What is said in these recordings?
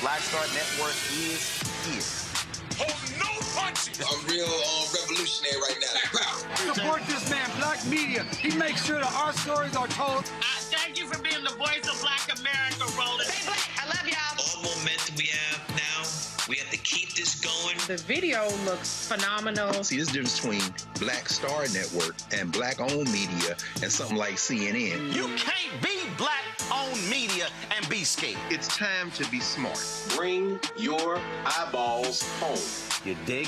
Black Star Network is here. Hold no punches! I'm real revolutionary right now. Black power. Support this man, Black Media. He makes sure that our stories are told. Thank you for being the voice of Black America, Roland. Stay black. I love y'all. All momentum we have now, we have to keep this going. The video looks phenomenal. See, this difference between Black Star Network and Black-owned media and something like CNN. You can't be Black-owned media and be scared. It's time to be smart. Bring your eyeballs home. You dig?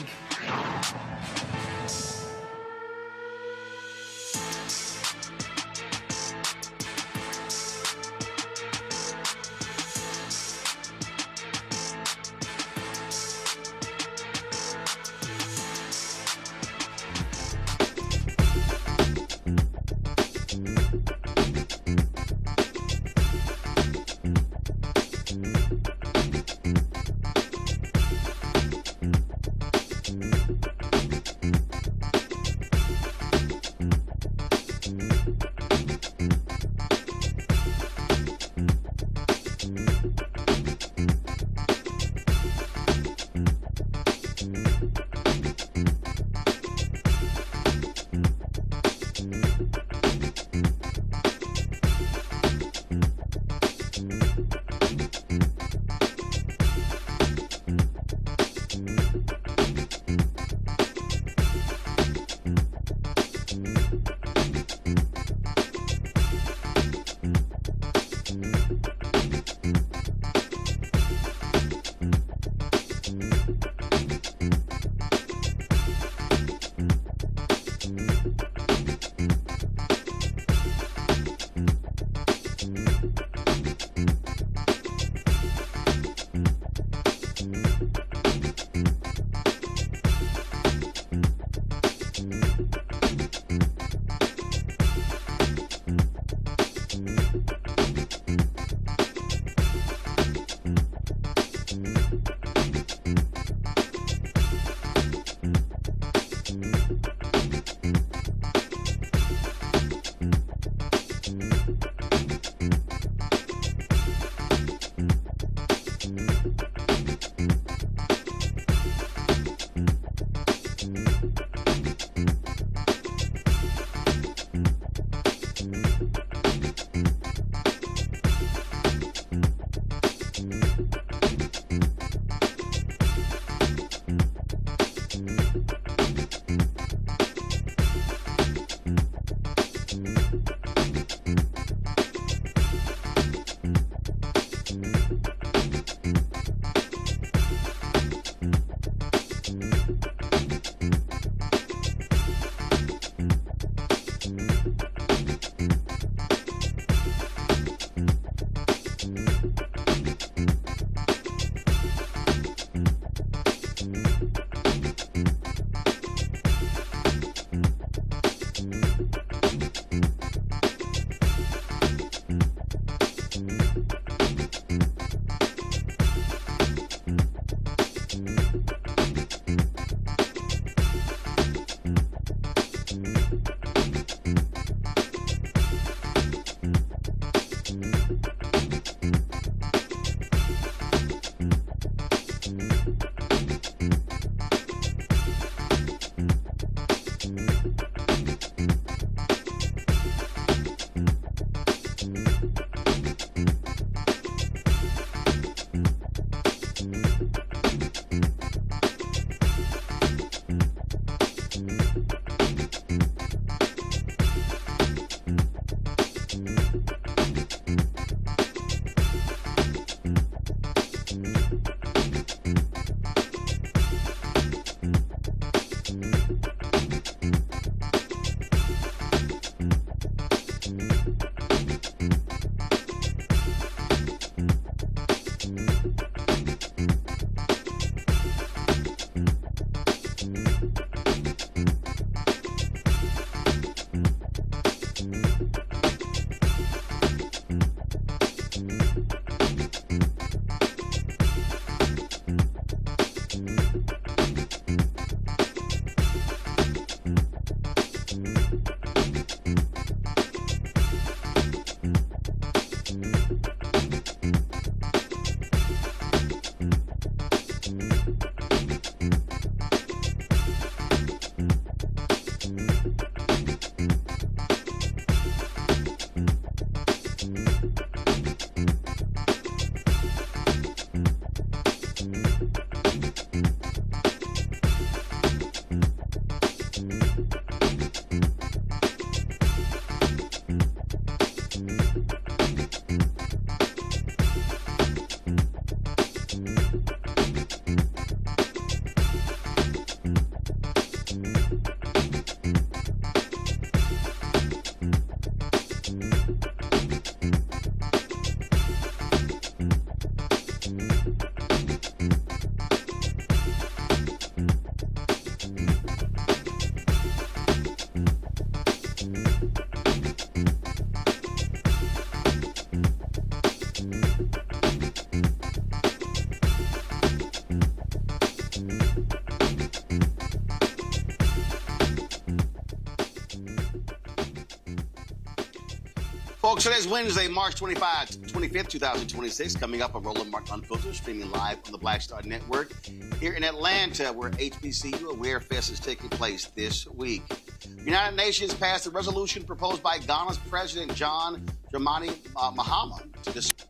Folks, today's Wednesday, March 25th, 2026. Coming up on Roland Martin Unfiltered, streaming live on the Black Star Network here in Atlanta, where HBCU Aware Fest is taking place this week. The United Nations passed a resolution proposed by Ghana's President John Mahama to discuss.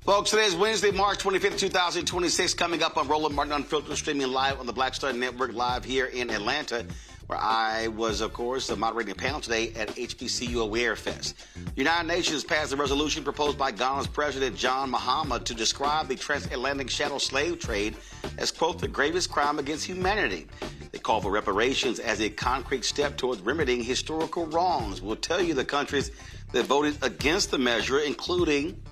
Folks, today is Wednesday, March 25th, 2026. Coming up on Roland Martin Unfiltered, streaming live on the Black Star Network, live here in Atlanta, where I was, of course, moderating a panel today at HBCU Aware Fest. The United Nations passed a resolution proposed by Ghana's President John Mahama to describe the transatlantic chattel slave trade as, quote, the gravest crime against humanity. They call for reparations as a concrete step towards remedying historical wrongs. We'll tell you the countries that voted against the measure, including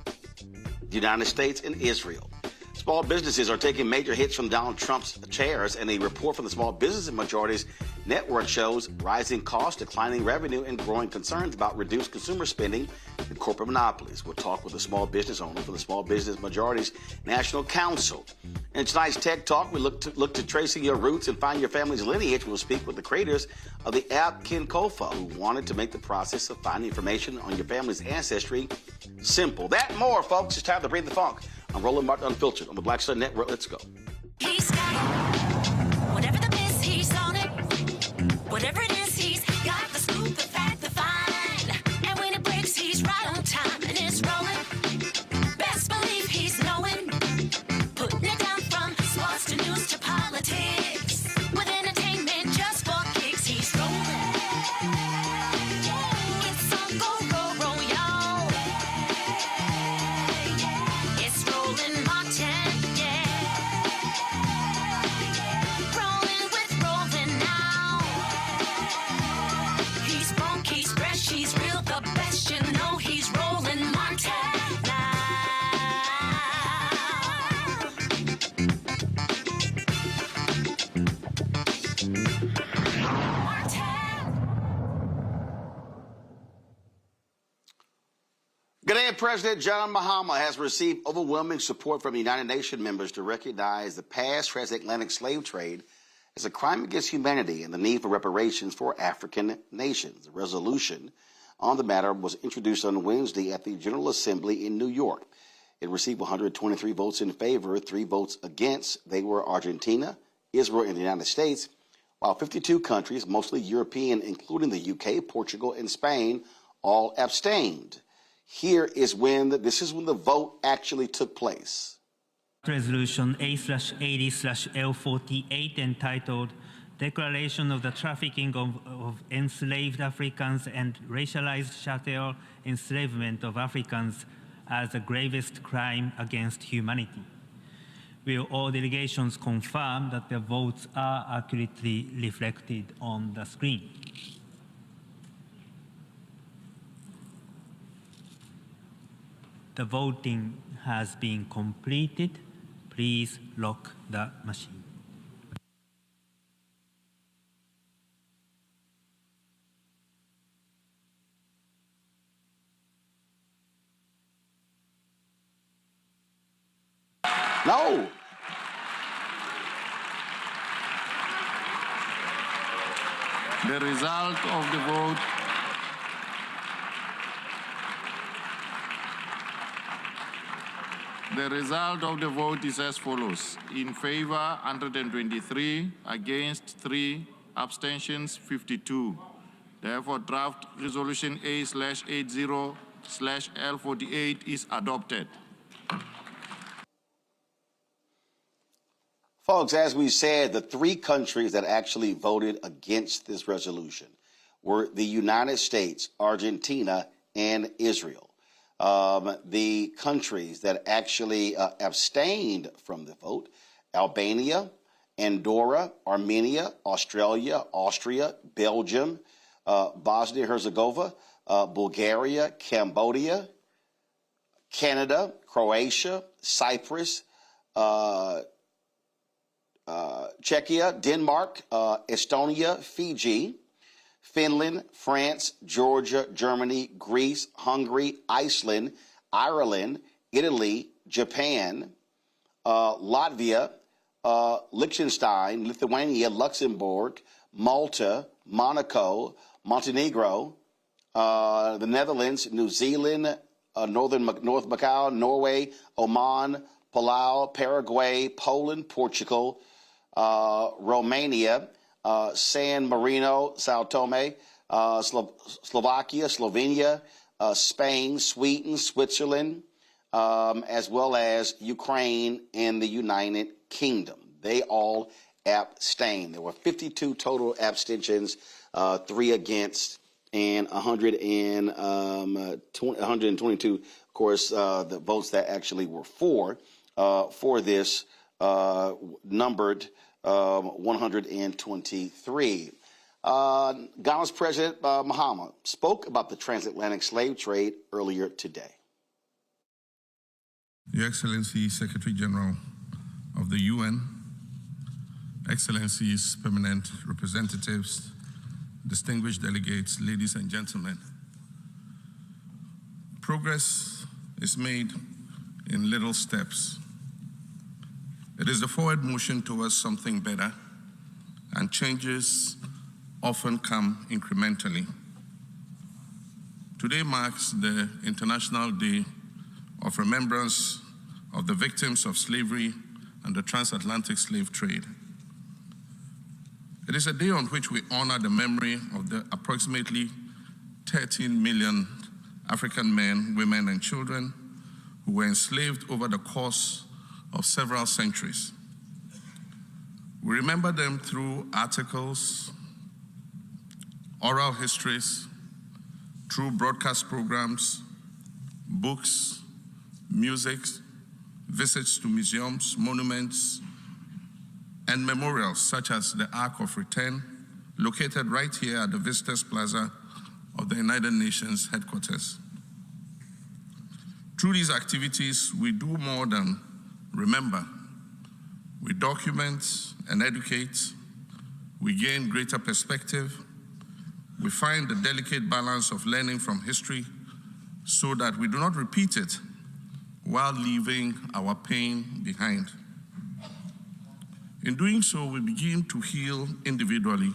the United States and Israel. Small businesses are taking major hits from Donald Trump's chairs, and a report from the Small Business Majorities Network shows rising costs, declining revenue, and growing concerns about reduced consumer spending and corporate monopolies. We'll talk with a small business owner for the Small Business Majorities National Council. In tonight's Tech Talk, we look to tracing your roots and find your family's lineage. We'll speak with the creators of the app Ken Kofa, who wanted to make the process of finding information on your family's ancestry simple. That and more, folks. It's time to breathe the funk. I'm Roland Martin Unfiltered on the Black Star Network. Let's go. He's got it. Whatever the biz, he's on it. Whatever it is, he's got the scoop, the fact, the fine. And when it breaks, he's right on time and it's rolling. Best believe he's knowing. Putting it down from sports to news to politics. With entertainment just for kicks, he's rolling. It's on go, y'all. It's Roland Martin, yeah. Rolling with Roland now. He's funky, he's fresh, he's real, the best, you know he's Roland Martin now. Ghanaian President John Mahama has received overwhelming support from United Nations members to recognize the past transatlantic slave trade as a crime against humanity and the need for reparations for African nations. A resolution on the matter was introduced on Wednesday at the General Assembly in New York. It received 123 votes in favor, 3 votes against. They were Argentina, Israel, and the United States, while 52 countries, mostly European, including the UK, Portugal, and Spain, all abstained. This is when the vote actually took place. Resolution A/80/L48 entitled Declaration of the Trafficking of Enslaved Africans and Racialized Chattel Enslavement of Africans as the Gravest Crime Against Humanity. Will all delegations confirm that their votes are accurately reflected on the screen? The voting has been completed. Please lock the machine. No. The result of the vote. The result of the vote is as follows. In favor, 123. Against, 3. Abstentions, 52. Therefore, draft resolution A/80/L48 is adopted. Folks, as we said, the three countries that actually voted against this resolution were the United States, Argentina, and Israel. The countries that actually abstained from the vote: Albania, Andorra, Armenia, Australia, Austria, Belgium, Bosnia-Herzegovina, Bulgaria, Cambodia, Canada, Croatia, Cyprus, Czechia, Denmark, Estonia, Fiji, Finland, France, Georgia, Germany, Greece, Hungary, Iceland, Ireland, Italy, Japan, Latvia, Liechtenstein, Lithuania, Luxembourg, Malta, Monaco, Montenegro, the Netherlands, New Zealand, North Macau, Norway, Oman, Palau, Paraguay, Poland, Portugal, Romania, San Marino, Sao Tome, Slovakia, Slovenia, Spain, Sweden, Switzerland, as well as Ukraine and the United Kingdom. They all abstained. There were 52 total abstentions, 3 against, and 122, of course, the votes that actually were for this numbered 123. Ghana's President Mahama spoke about the transatlantic slave trade earlier today. Your Excellency, Secretary General of the UN, Excellencies, permanent representatives, distinguished delegates, ladies and gentlemen, progress is made in little steps. It is the forward motion towards something better, and changes often come incrementally. Today marks the International Day of Remembrance of the victims of slavery and the transatlantic slave trade. It is a day on which we honor the memory of the approximately 13 million African men, women, and children who were enslaved over the course of several centuries. We remember them through articles, oral histories, through broadcast programs, books, music, visits to museums, monuments, and memorials such as the Ark of Return, located right here at the Visitors Plaza of the United Nations headquarters. Through these activities, we do more than remember. We document and educate. We gain greater perspective. We find the delicate balance of learning from history so that we do not repeat it while leaving our pain behind. In doing so, we begin to heal individually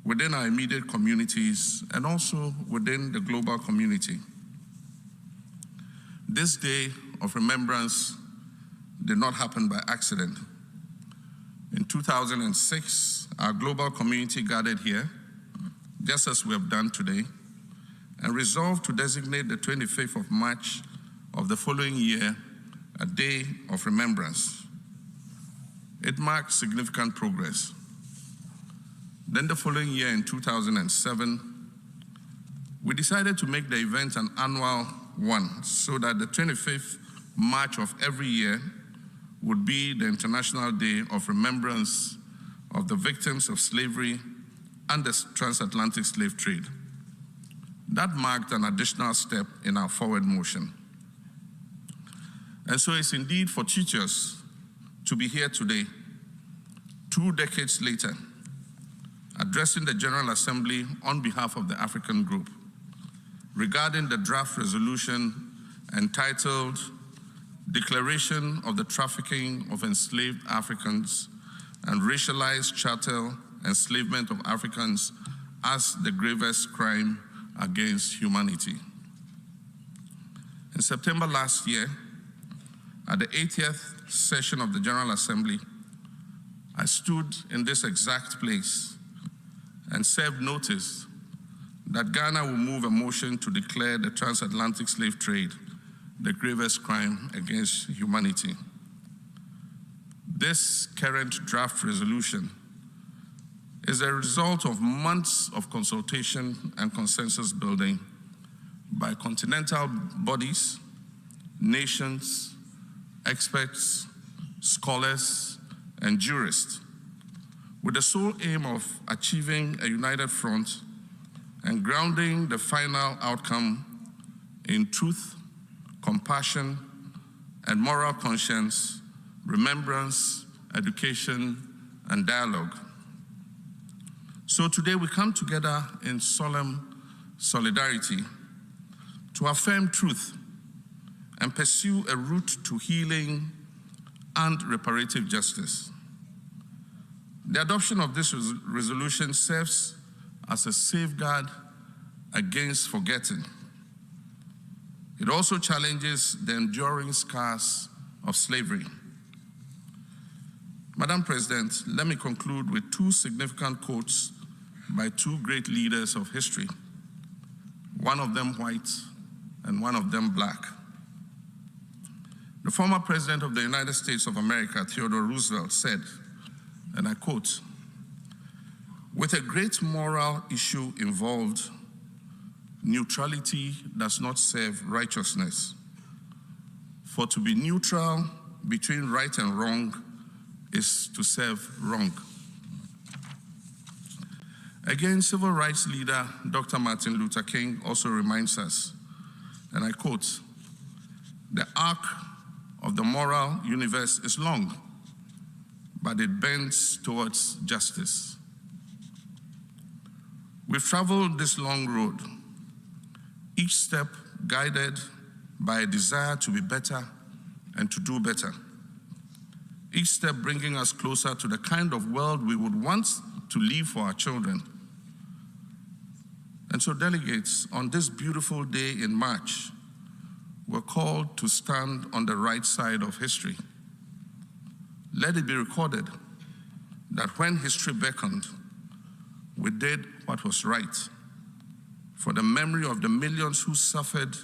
within our immediate communities and also within the global community. This day of remembrance did not happen by accident. In 2006, our global community gathered here, just as we have done today, and resolved to designate the 25th of March of the following year a day of remembrance. It marked significant progress. Then the following year, in 2007, we decided to make the event an annual one so that the 25th March of every year would be the International Day of Remembrance of the victims of slavery and the transatlantic slave trade. That marked an additional step in our forward motion. And so it's indeed fortuitous to be here today, 2 decades later, addressing the General Assembly on behalf of the African Group regarding the draft resolution entitled Declaration of the Trafficking of Enslaved Africans and Racialized Chattel Enslavement of Africans as the Gravest Crime Against Humanity. In September last year, at the 80th session of the General Assembly, I stood in this exact place and served notice that Ghana will move a motion to declare the transatlantic slave trade the gravest crime against humanity. This current draft resolution is a result of months of consultation and consensus building by continental bodies, nations, experts, scholars, and jurists, with the sole aim of achieving a united front and grounding the final outcome in truth, compassion, and moral conscience, remembrance, education, and dialogue. So today we come together in solemn solidarity to affirm truth and pursue a route to healing and reparative justice. The adoption of this resolution serves as a safeguard against forgetting. It also challenges the enduring scars of slavery. Madam President, let me conclude with 2 significant quotes by 2 great leaders of history, one of them white and one of them black. The former President of the United States of America, Theodore Roosevelt, said, and I quote, "With a great moral issue involved, neutrality does not serve righteousness. For to be neutral between right and wrong is to serve wrong." Again, civil rights leader Dr. Martin Luther King also reminds us, and I quote, "The arc of the moral universe is long, but it bends towards justice." We've traveled this long road, each step guided by a desire to be better and to do better. Each step bringing us closer to the kind of world we would want to leave for our children. And so delegates, on this beautiful day in March, we're called to stand on the right side of history. Let it be recorded that when history beckoned, we did what was right for the memory of the millions who suffered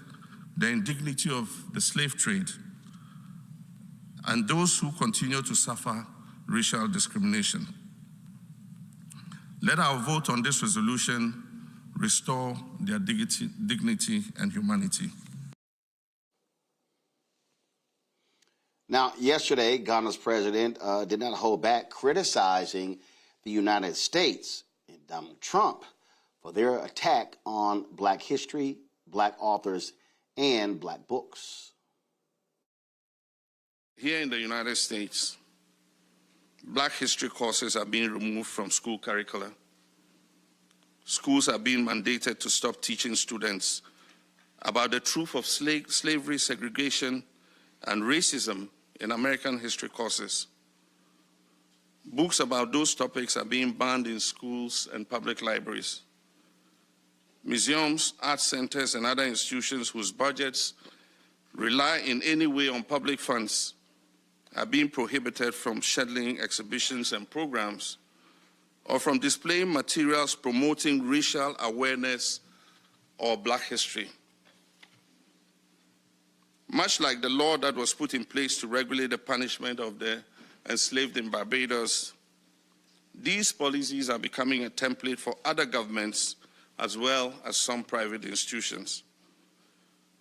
the indignity of the slave trade and those who continue to suffer racial discrimination. Let our vote on this resolution restore their dignity and humanity. Now, yesterday, Ghana's president did not hold back criticizing the United States and Donald Trump for their attack on Black history, Black authors, and Black books. Here in the United States, Black history courses are being removed from school curricula. Schools are being mandated to stop teaching students about the truth of slavery, segregation, and racism in American history courses. Books about those topics are being banned in schools and public libraries. Museums, art centers, and other institutions whose budgets rely in any way on public funds are being prohibited from scheduling exhibitions and programs or from displaying materials promoting racial awareness or Black history. Much like the law that was put in place to regulate the punishment of the enslaved in Barbados, these policies are becoming a template for other governments as well as some private institutions.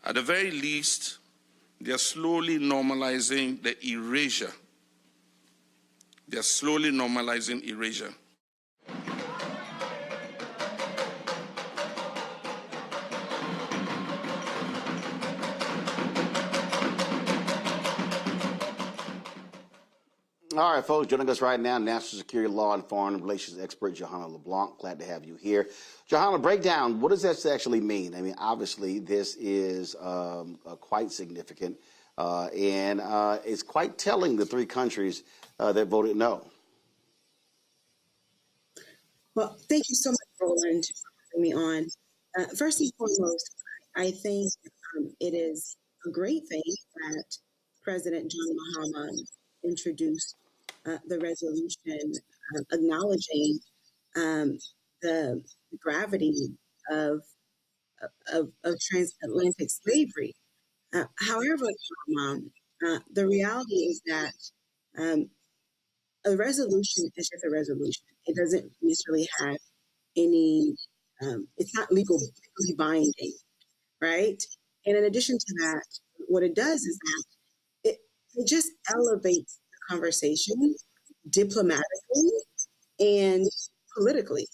At the very least, they are slowly normalizing the erasure They are slowly normalizing erasure. All right, folks, joining us right now, national security law and foreign relations expert Johanna LeBlanc. Glad to have you here. Johanna, break down, what does that actually mean? I mean, obviously, this is quite significant, and it's quite telling, the three countries that voted no. Well, thank you so much, Roland, for having me on. First and foremost, I think it is a great thing that President John Mahama introduced the resolution acknowledging the gravity of transatlantic slavery. However, the reality is that a resolution is just a resolution. It doesn't necessarily have any, it's not legally binding, right? And in addition to that, what it does is that it just elevates the conversation diplomatically and politically.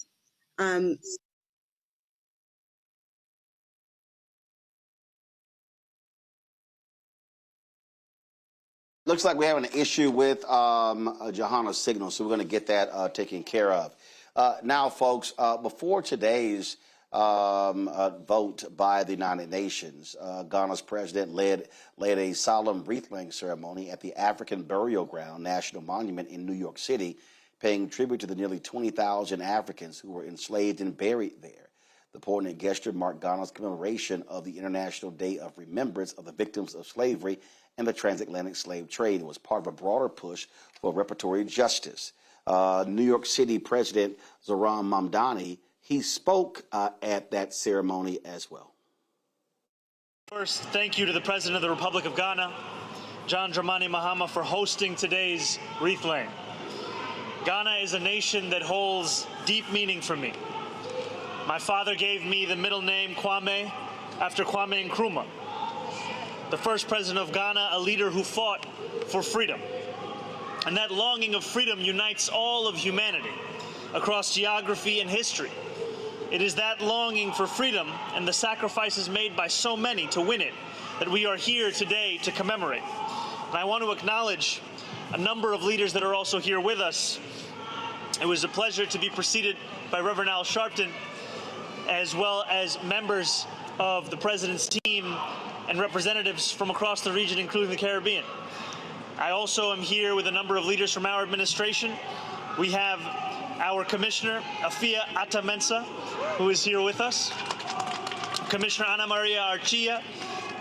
Looks like we're having an issue with Johanna's signal, so we're going to get that taken care of. Now, folks, before today's vote by the United Nations, Ghana's president led a solemn wreath-laying ceremony at the African Burial Ground National Monument in New York City, paying tribute to the nearly 20,000 Africans who were enslaved and buried there. The poignant gesture marked Ghana's commemoration of the International Day of Remembrance of the Victims of Slavery and the Transatlantic Slave Trade. It was part of a broader push for reparatory justice. New York City President Zoran Mamdani, he spoke at that ceremony as well. First, thank you to the President of the Republic of Ghana, John Dramani Mahama, for hosting today's wreath-laying. Ghana is a nation that holds deep meaning for me. My father gave me the middle name Kwame after Kwame Nkrumah, the first president of Ghana, a leader who fought for freedom. And that longing of freedom unites all of humanity across geography and history. It is that longing for freedom and the sacrifices made by so many to win it that we are here today to commemorate. And I want to acknowledge a number of leaders that are also here with us. It was a pleasure to be preceded by Reverend Al Sharpton, as well as members of the President's team and representatives from across the region, including the Caribbean. I also am here with a number of leaders from our administration. We have our Commissioner, Afia Atta-Mensah, who is here with us. Commissioner Ana Maria Archilla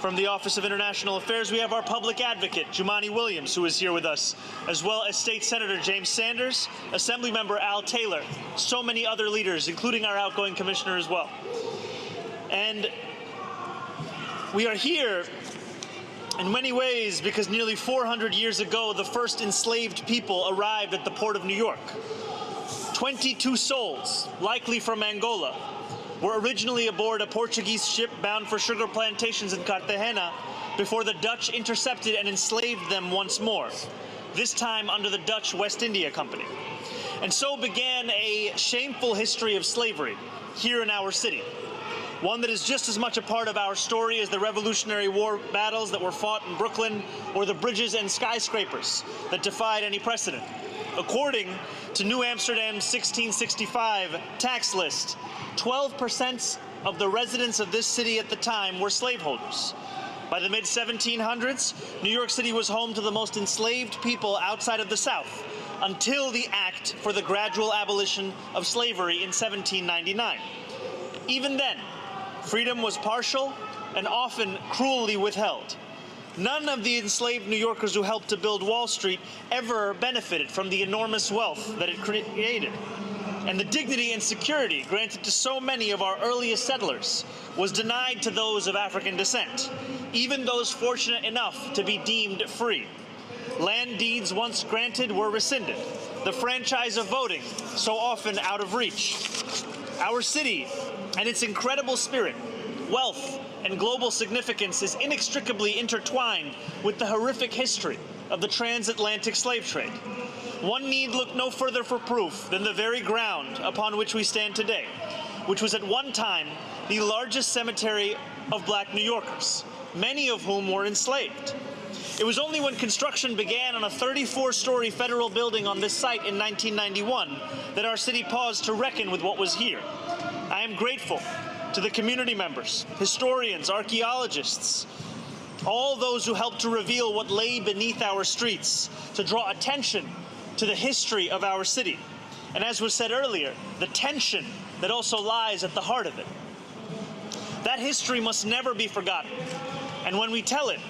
from the Office of International Affairs. We have our Public Advocate, Jumani Williams, who is here with us, as well as State Senator James Sanders, Assemblymember Al Taylor, so many other leaders, including our outgoing Commissioner as well. And we are here in many ways because nearly 400 years ago, the first enslaved people arrived at the port of New York. 22 souls, likely from Angola, were originally aboard a Portuguese ship bound for sugar plantations in Cartagena before the Dutch intercepted and enslaved them once more, this time under the Dutch West India Company. And so began a shameful history of slavery here in our city, one that is just as much a part of our story as the Revolutionary War battles that were fought in Brooklyn or the bridges and skyscrapers that defied any precedent. According to New Amsterdam's 1665 tax list, 12% of the residents of this city at the time were slaveholders. By the mid-1700s, New York City was home to the most enslaved people outside of the South, until the Act for the Gradual Abolition of Slavery in 1799. Even then, freedom was partial and often cruelly withheld. None of the enslaved New Yorkers who helped to build Wall Street ever benefited from the enormous wealth that it created. And the dignity and security granted to so many of our earliest settlers was denied to those of African descent, even those fortunate enough to be deemed free. Land deeds once granted were rescinded, the franchise of voting so often out of reach. Our city and its incredible spirit, wealth, and global significance is inextricably intertwined with the horrific history of the transatlantic slave trade. one need look no further for proof than the very ground upon which we stand today, which was at one time the largest cemetery of black New Yorkers, many of whom were enslaved. It was only when construction began on a 34-story federal building on this site in 1991 that our city paused to reckon with what was here. I am grateful to the community members, historians, archaeologists, all those who helped to reveal what lay beneath our streets, to draw attention to the history of our city. And as was said earlier, the tension that also lies at the heart of it. That history must never be forgotten. And when we tell it,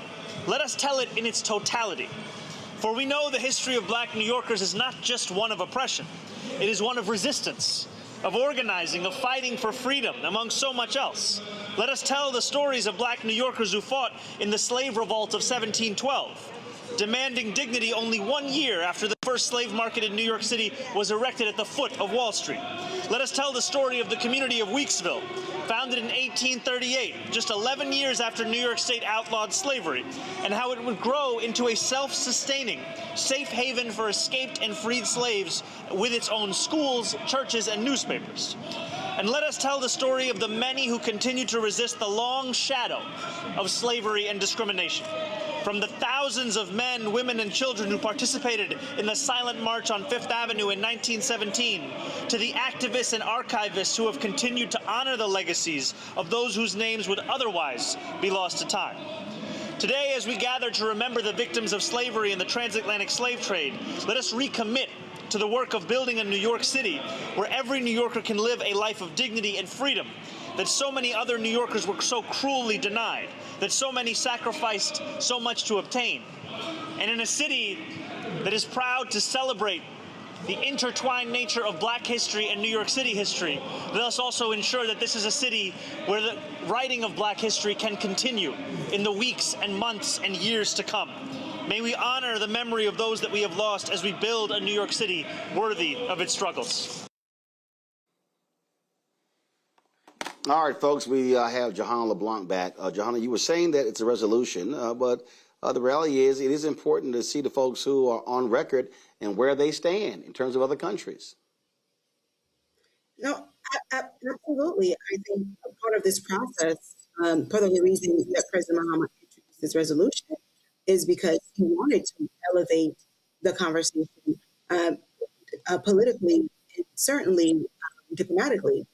let us tell it in its totality. For we know the history of black New Yorkers is not just one of oppression. It is one of resistance, of organizing, of fighting for freedom, among so much else. Let us tell the stories of black New Yorkers who fought in the slave revolt of 1712, demanding dignity only 1 year after the first slave market in New York City was erected at the foot of Wall Street. Let us tell the story of the community of Weeksville, founded in 1838, just 11 years after New York State outlawed slavery, and how it would grow into a self-sustaining, safe haven for escaped and freed slaves with its own schools, churches, and newspapers. And let us tell the story of the many who continue to resist the long shadow of slavery and discrimination. From the thousands of men, women, and children who participated in the silent march on Fifth Avenue in 1917, to the activists and archivists who have continued to honor the legacies of those whose names would otherwise be lost to time. Today, as we gather to remember the victims of slavery and the transatlantic slave trade, let us recommit to the work of building a New York City where every New Yorker can live a life of dignity and freedom that so many other New Yorkers were so cruelly denied, that so many sacrificed so much to obtain. And in a city that is proud to celebrate the intertwined nature of black history and New York City history, let us also ensure that this is a city where the writing of black history can continue in the weeks and months and years to come. May we honor the memory of those that we have lost as we build a New York City worthy of its struggles. All right, folks, we have Johanna LeBlanc back. Johanna, you were saying that it's a resolution, but the reality is it is important to see the folks who are on record and where they stand in terms of other countries. No, absolutely. I think a part of this process, part of the reason that President Mahama introduced this resolution is because he wanted to elevate the conversation politically and certainly diplomatically.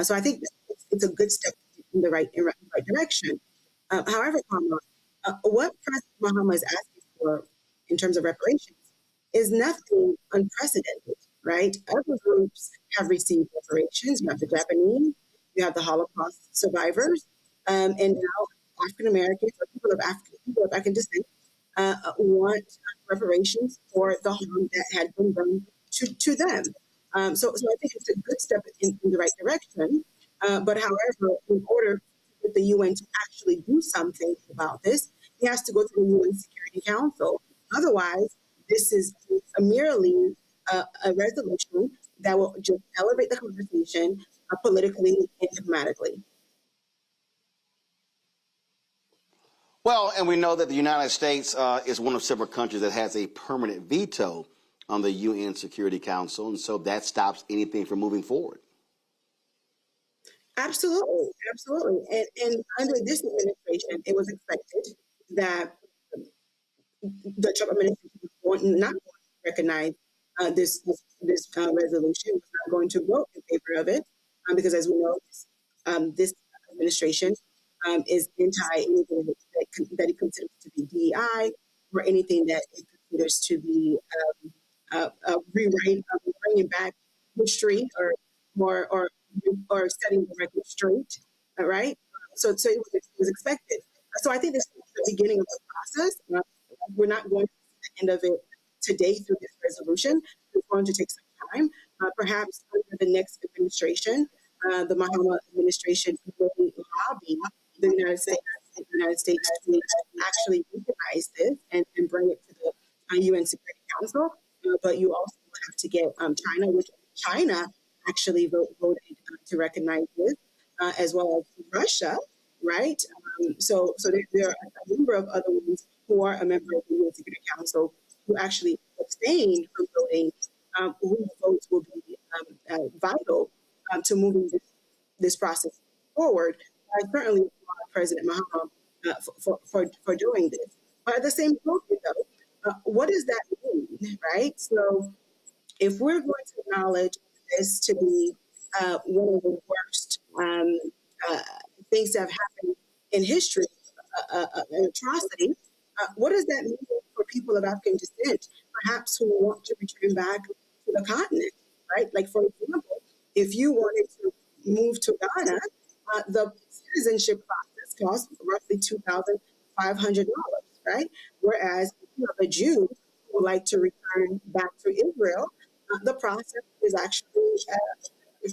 So I think it's a good step in the right direction. However, what President Mahama is asking for in terms of reparations is nothing unprecedented, right? Other groups have received reparations. You have the Japanese, you have the Holocaust survivors, and now African Americans or people of African descent want reparations for the harm that had been done to them. So I think it's a good step in the right direction. But however, in order for the UN to actually do something about this, he has to go to the UN Security Council. Otherwise, this is merely a resolution that will just elevate the conversation politically and diplomatically. Well, and we know that the United States is one of several countries that has a permanent veto on the UN Security Council, and so that stops anything from moving forward. Absolutely, absolutely. And under this administration, it was expected that the Trump administration was not going to recognize this resolution, was not going to vote in favor of it, because as we know, this administration is anti anything that it considers to be DEI or anything that it considers to be bringing back history or setting the record straight, right? So it was expected. So I think this is the beginning of the process. We're not going to see the end of it today through this resolution. It's going to take some time. Perhaps under the next administration, the Mahama administration will lobby the United States to actually recognize this and bring it to the UN Security Council. But you also have to get China, which China actually voted to recognize this, as well as Russia, right? So there are a number of other ones who are a member of the UN Security Council who actually abstain from voting, whose votes will be vital to moving this process forward. I certainly applaud President Mahama for doing this. But at the same token, though, what does that mean, right? So if we're going to acknowledge this to be one of the worst things that have happened in history, an atrocity, what does that mean for people of African descent, perhaps who want to return back to the continent, right? Like, for example, if you wanted to move to Ghana, the citizenship process costs roughly $2,500, right? Whereas if you have a Jew who would like to return back to Israel, the process is actually,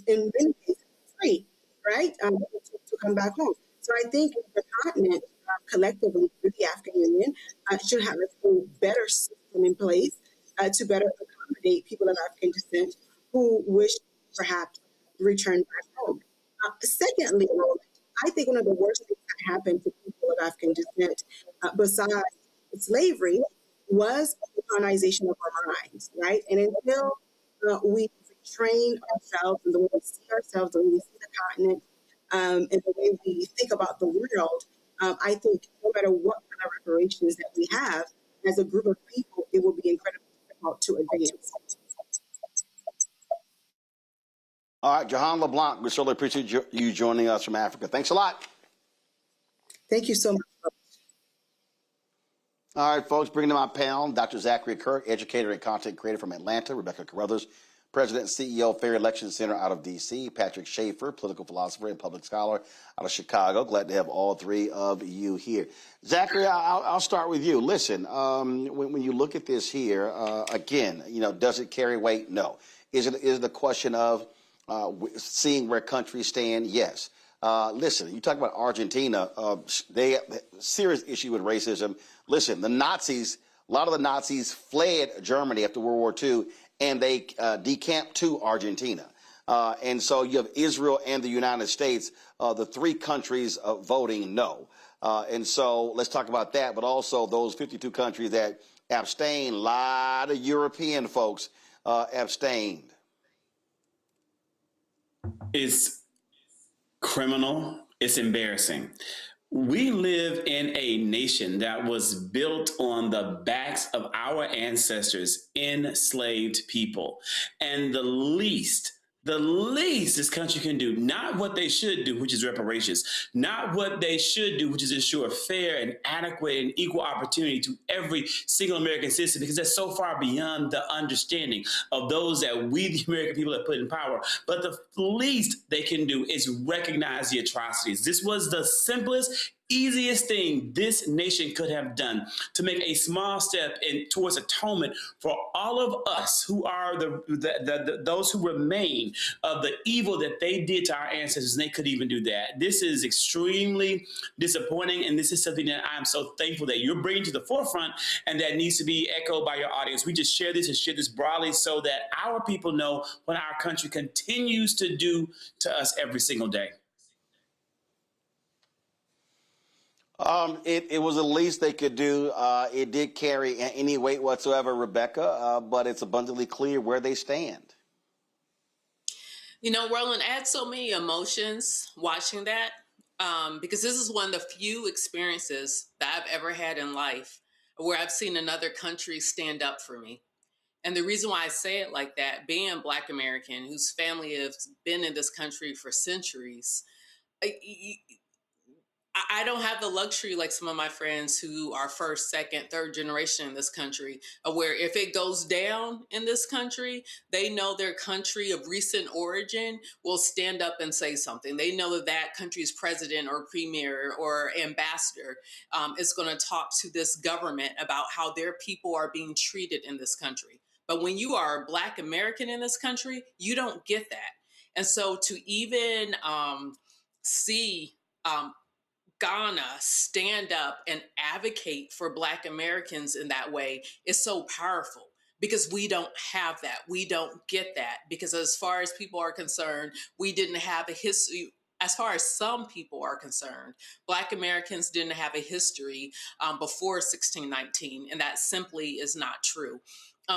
in many cases, free, right? To come back home. So I think the continent, collectively, through the African Union, should have a better system in place to better accommodate people of African descent who wish perhaps return back home. Secondly, I think one of the worst things that happened to people of African descent, besides slavery, was the colonization of our minds, right? And until we train ourselves and the way we see ourselves, the way we see the continent, and the way we think about the world, I think no matter what kind of reparations that we have, as a group of people, it will be incredibly difficult to advance. All right, Jahan LeBlanc, we certainly appreciate you joining us from Africa. Thanks a lot. Thank you so much. All right, folks, bringing to my panel, Dr. Zachary Kirk, educator and content creator from Atlanta, Rebecca Carruthers, President and CEO, Fair Election Center out of D.C., Patrick Schaefer, political philosopher and public scholar out of Chicago. Glad to have all three of you here. Zachary, I'll start with you. Listen, when you look at this here, again, does it carry weight? No. Is it a question of seeing where countries stand? Yes. Listen, you talk about Argentina, they have a serious issue with racism. Listen, the Nazis, a lot of the Nazis fled Germany after World War II, and they decamped to Argentina. And so you have Israel and the United States, the three countries voting no. And so let's talk about that, but also those 52 countries that abstained. A lot of European folks abstained. It's criminal. It's embarrassing. We live in a nation that was built on the backs of our ancestors, enslaved people. And the least this country can do, not what they should do, which is reparations, not what they should do, which is ensure fair and adequate and equal opportunity to every single American citizen, because that's so far beyond the understanding of those that we, the American people, have put in power. But the least they can do is recognize the atrocities. This was the simplest, easiest thing this nation could have done to make a small step towards atonement for all of us who are those who remain of the evil that they did to our ancestors, and they couldn't even do that. This is extremely disappointing, and this is something that I'm so thankful that you're bringing to the forefront and that needs to be echoed by your audience. We just share this and share this broadly so that our people know what our country continues to do to us every single day. It was the least they could do. It did carry any weight whatsoever, Rebecca, but it's abundantly clear where they stand. Roland, I had so many emotions watching that because this is one of the few experiences that I've ever had in life where I've seen another country stand up for me. And the reason why I say it like that, being a Black American whose family has been in this country for centuries, I don't have the luxury like some of my friends who are first, second, third generation in this country, where if it goes down in this country, they know their country of recent origin will stand up and say something. They know that that country's president or premier or ambassador is going to talk to this government about how their people are being treated in this country. But when you are a Black American in this country, you don't get that. And so to even see Ghana stand up and advocate for Black Americans in that way is so powerful, because we don't have that. We don't get that, because as far as people are concerned, we didn't have a history. As far as some people are concerned, Black Americans didn't have a history before 1619, and that simply is not true.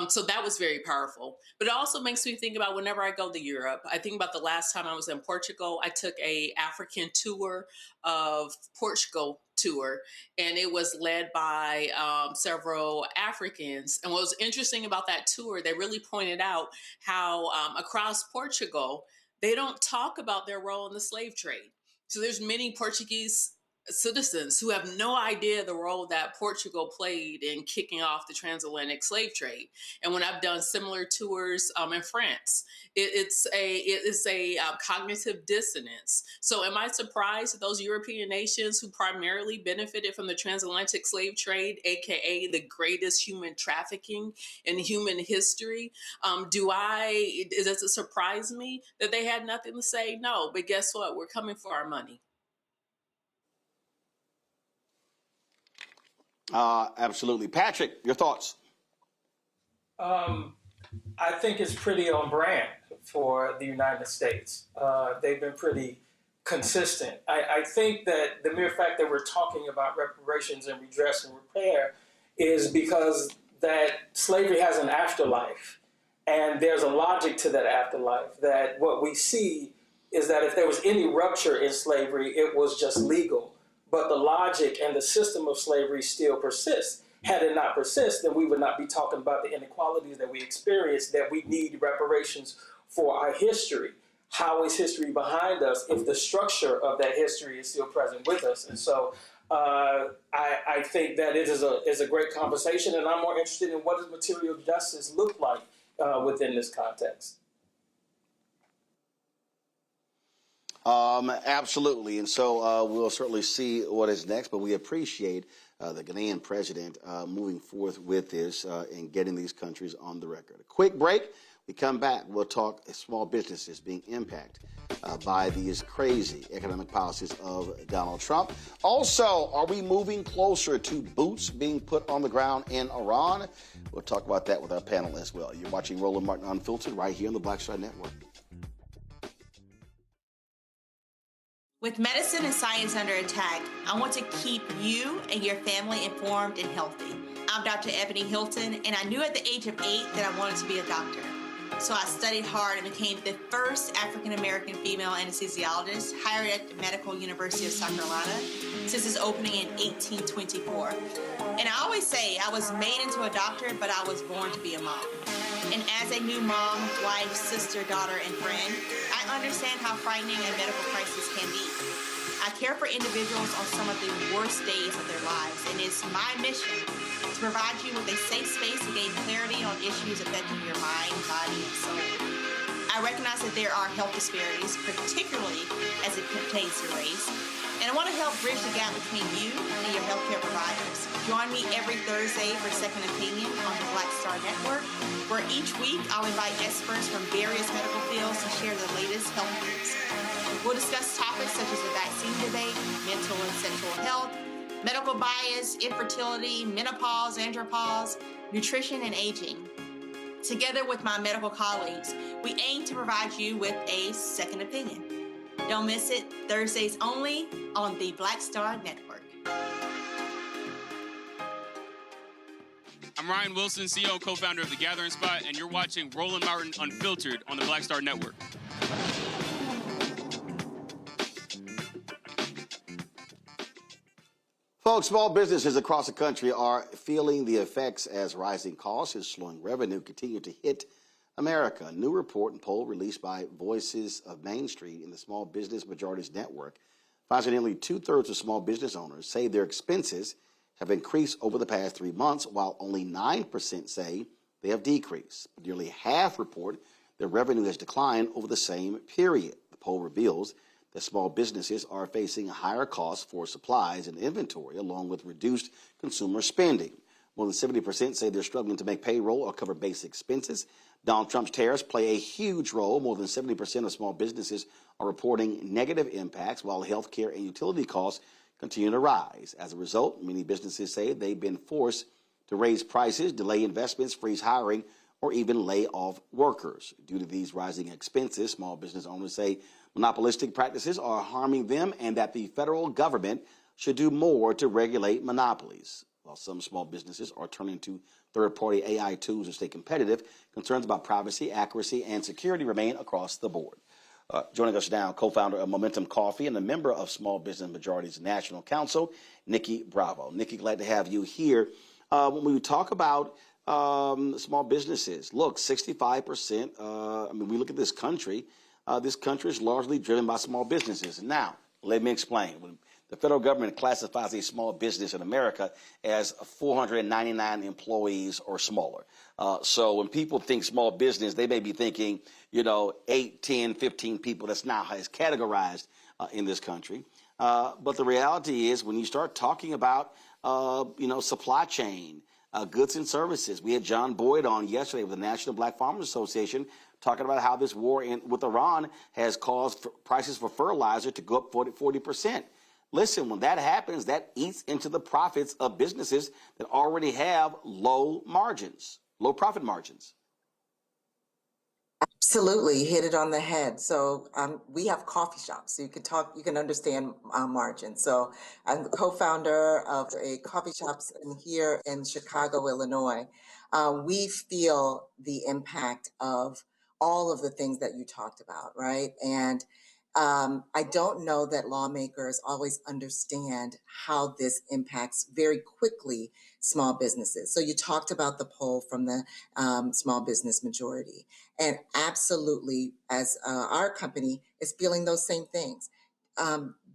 So that was very powerful. But it also makes me think about whenever I go to Europe, I think about the last time I was in Portugal, I took a African tour of Portugal tour, and it was led by several Africans. And what was interesting about that tour, they really pointed out how across Portugal, they don't talk about their role in the slave trade. So there's many Portuguese citizens who have no idea the role that Portugal played in kicking off the transatlantic slave trade. And when I've done similar tours in France, it's a cognitive dissonance. So am I surprised that those European nations who primarily benefited from the transatlantic slave trade, aka the greatest human trafficking in human history, does it surprise me that they had nothing to say? No, but guess what? We're coming for our money. Absolutely. Patrick, your thoughts? I think it's pretty on brand for the United States. They've been pretty consistent. I think that the mere fact that we're talking about reparations and redress and repair is because that slavery has an afterlife. And there's a logic to that afterlife, that what we see is that if there was any rupture in slavery, it was just legal. But the logic and the system of slavery still persists. Had it not persist, then we would not be talking about the inequalities that we experience, that we need reparations for our history. How is history behind us if the structure of that history is still present with us? And so I think that it is a great conversation, and I'm more interested in what does material justice look like within this context. Absolutely. And so we'll certainly see what is next, but we appreciate the Ghanaian president moving forth with this and getting these countries on the record. A quick break. We come back. We'll talk small businesses being impacted by these crazy economic policies of Donald Trump. Also, are we moving closer to boots being put on the ground in Iran? We'll talk about that with our panel as well. You're watching Roland Martin Unfiltered right here on the Black Star Network. With medicine and science under attack, I want to keep you and your family informed and healthy. I'm Dr. Ebony Hilton, and I knew at the age of 8 that I wanted to be a doctor. So I studied hard and became the first African-American female anesthesiologist hired at the Medical University of South Carolina since its opening in 1824. And I always say I was made into a doctor, but I was born to be a mom. And as a new mom, wife, sister, daughter, and friend, I understand how frightening a medical crisis can be. I care for individuals on some of the worst days of their lives, and it's my mission to provide you with a safe space to gain clarity on issues affecting your mind, body, and soul. I recognize that there are health disparities, particularly as it pertains to race, and I want to help bridge the gap between you and your healthcare providers. Join me every Thursday for Second Opinion on the Black Star Network, where each week I'll invite experts from various medical fields to share the latest health news. We'll discuss topics such as the vaccine debate, mental and sexual health, medical bias, infertility, menopause, andropause, nutrition, and aging. Together with my medical colleagues, we aim to provide you with a second opinion. Don't miss it, Thursdays only on the Black Star Network. I'm Ryan Wilson, CEO and co-founder of The Gathering Spot, and you're watching Roland Martin Unfiltered on the Black Star Network. Folks, small businesses across the country are feeling the effects as rising costs and slowing revenue continue to hit America. A new report and poll released by Voices of Main Street in the Small Business Majorities Network finds that nearly 2/3 of small business owners say their expenses have increased over the past 3 months, while only 9% say they have decreased. Nearly half report their revenue has declined over the same period. The poll reveals that small businesses are facing higher costs for supplies and inventory, along with reduced consumer spending. More than 70% say they're struggling to make payroll or cover basic expenses. Donald Trump's tariffs play a huge role. More than 70% of small businesses are reporting negative impacts, while healthcare and utility costs continue to rise. As a result, many businesses say they've been forced to raise prices, delay investments, freeze hiring, or even lay off workers. Due to these rising expenses, small business owners say monopolistic practices are harming them and that the federal government should do more to regulate monopolies. While some small businesses are turning to third-party AI tools to stay competitive, concerns about privacy, accuracy, and security remain across the board. Joining us now, co-founder of Momentum Coffee and a member of Small Business Majority's National Council, Nikki Bravo. Nikki, glad to have you here. When we talk about small businesses, look, 65%, I mean, we look at this country is largely driven by small businesses. Now, let me explain. When the federal government classifies a small business in America as 499 employees or smaller. So when people think small business, they may be thinking, 8, 10, 15 people. That's not how it's categorized in this country. But the reality is when you start talking about, supply chain, goods and services. We had John Boyd on yesterday with the National Black Farmers Association talking about how this war with Iran has caused prices for fertilizer to go up 40%. Listen, when that happens, that eats into the profits of businesses that already have low profit margins. Absolutely, hit it on the head. So we have coffee shops, so you can understand margins. So I'm the co-founder of a coffee shops here in Chicago, Illinois. We feel the impact of all of the things that you talked about, right? And I don't know that lawmakers always understand how this impacts very quickly small businesses. So you talked about the poll from the Small Business Majority. And absolutely, as our company is feeling those same things.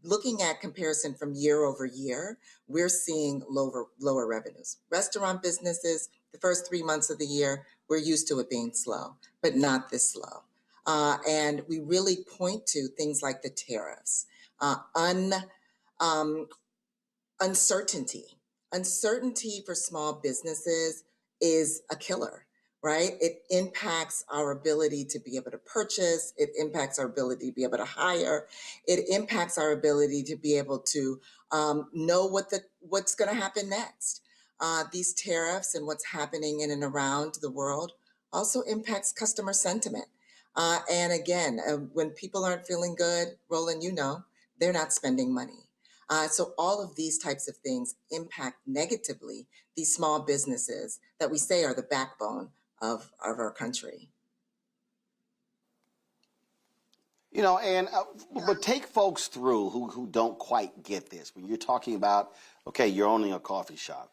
Looking at comparison from year over year, we're seeing lower revenues. Restaurant businesses, the first 3 months of the year, we're used to it being slow, but not this slow. And we really point to things like the tariffs, uncertainty. Uncertainty for small businesses is a killer, right? It impacts our ability to be able to purchase. It impacts our ability to be able to hire. It impacts our ability to be able to know what's going to happen next. These tariffs and what's happening in and around the world also impacts customer sentiment. And again, when people aren't feeling good, Roland, they're not spending money. So all of these types of things impact negatively these small businesses that we say are the backbone of our country. But take folks through who don't quite get this. When you're talking about, okay, you're owning a coffee shop.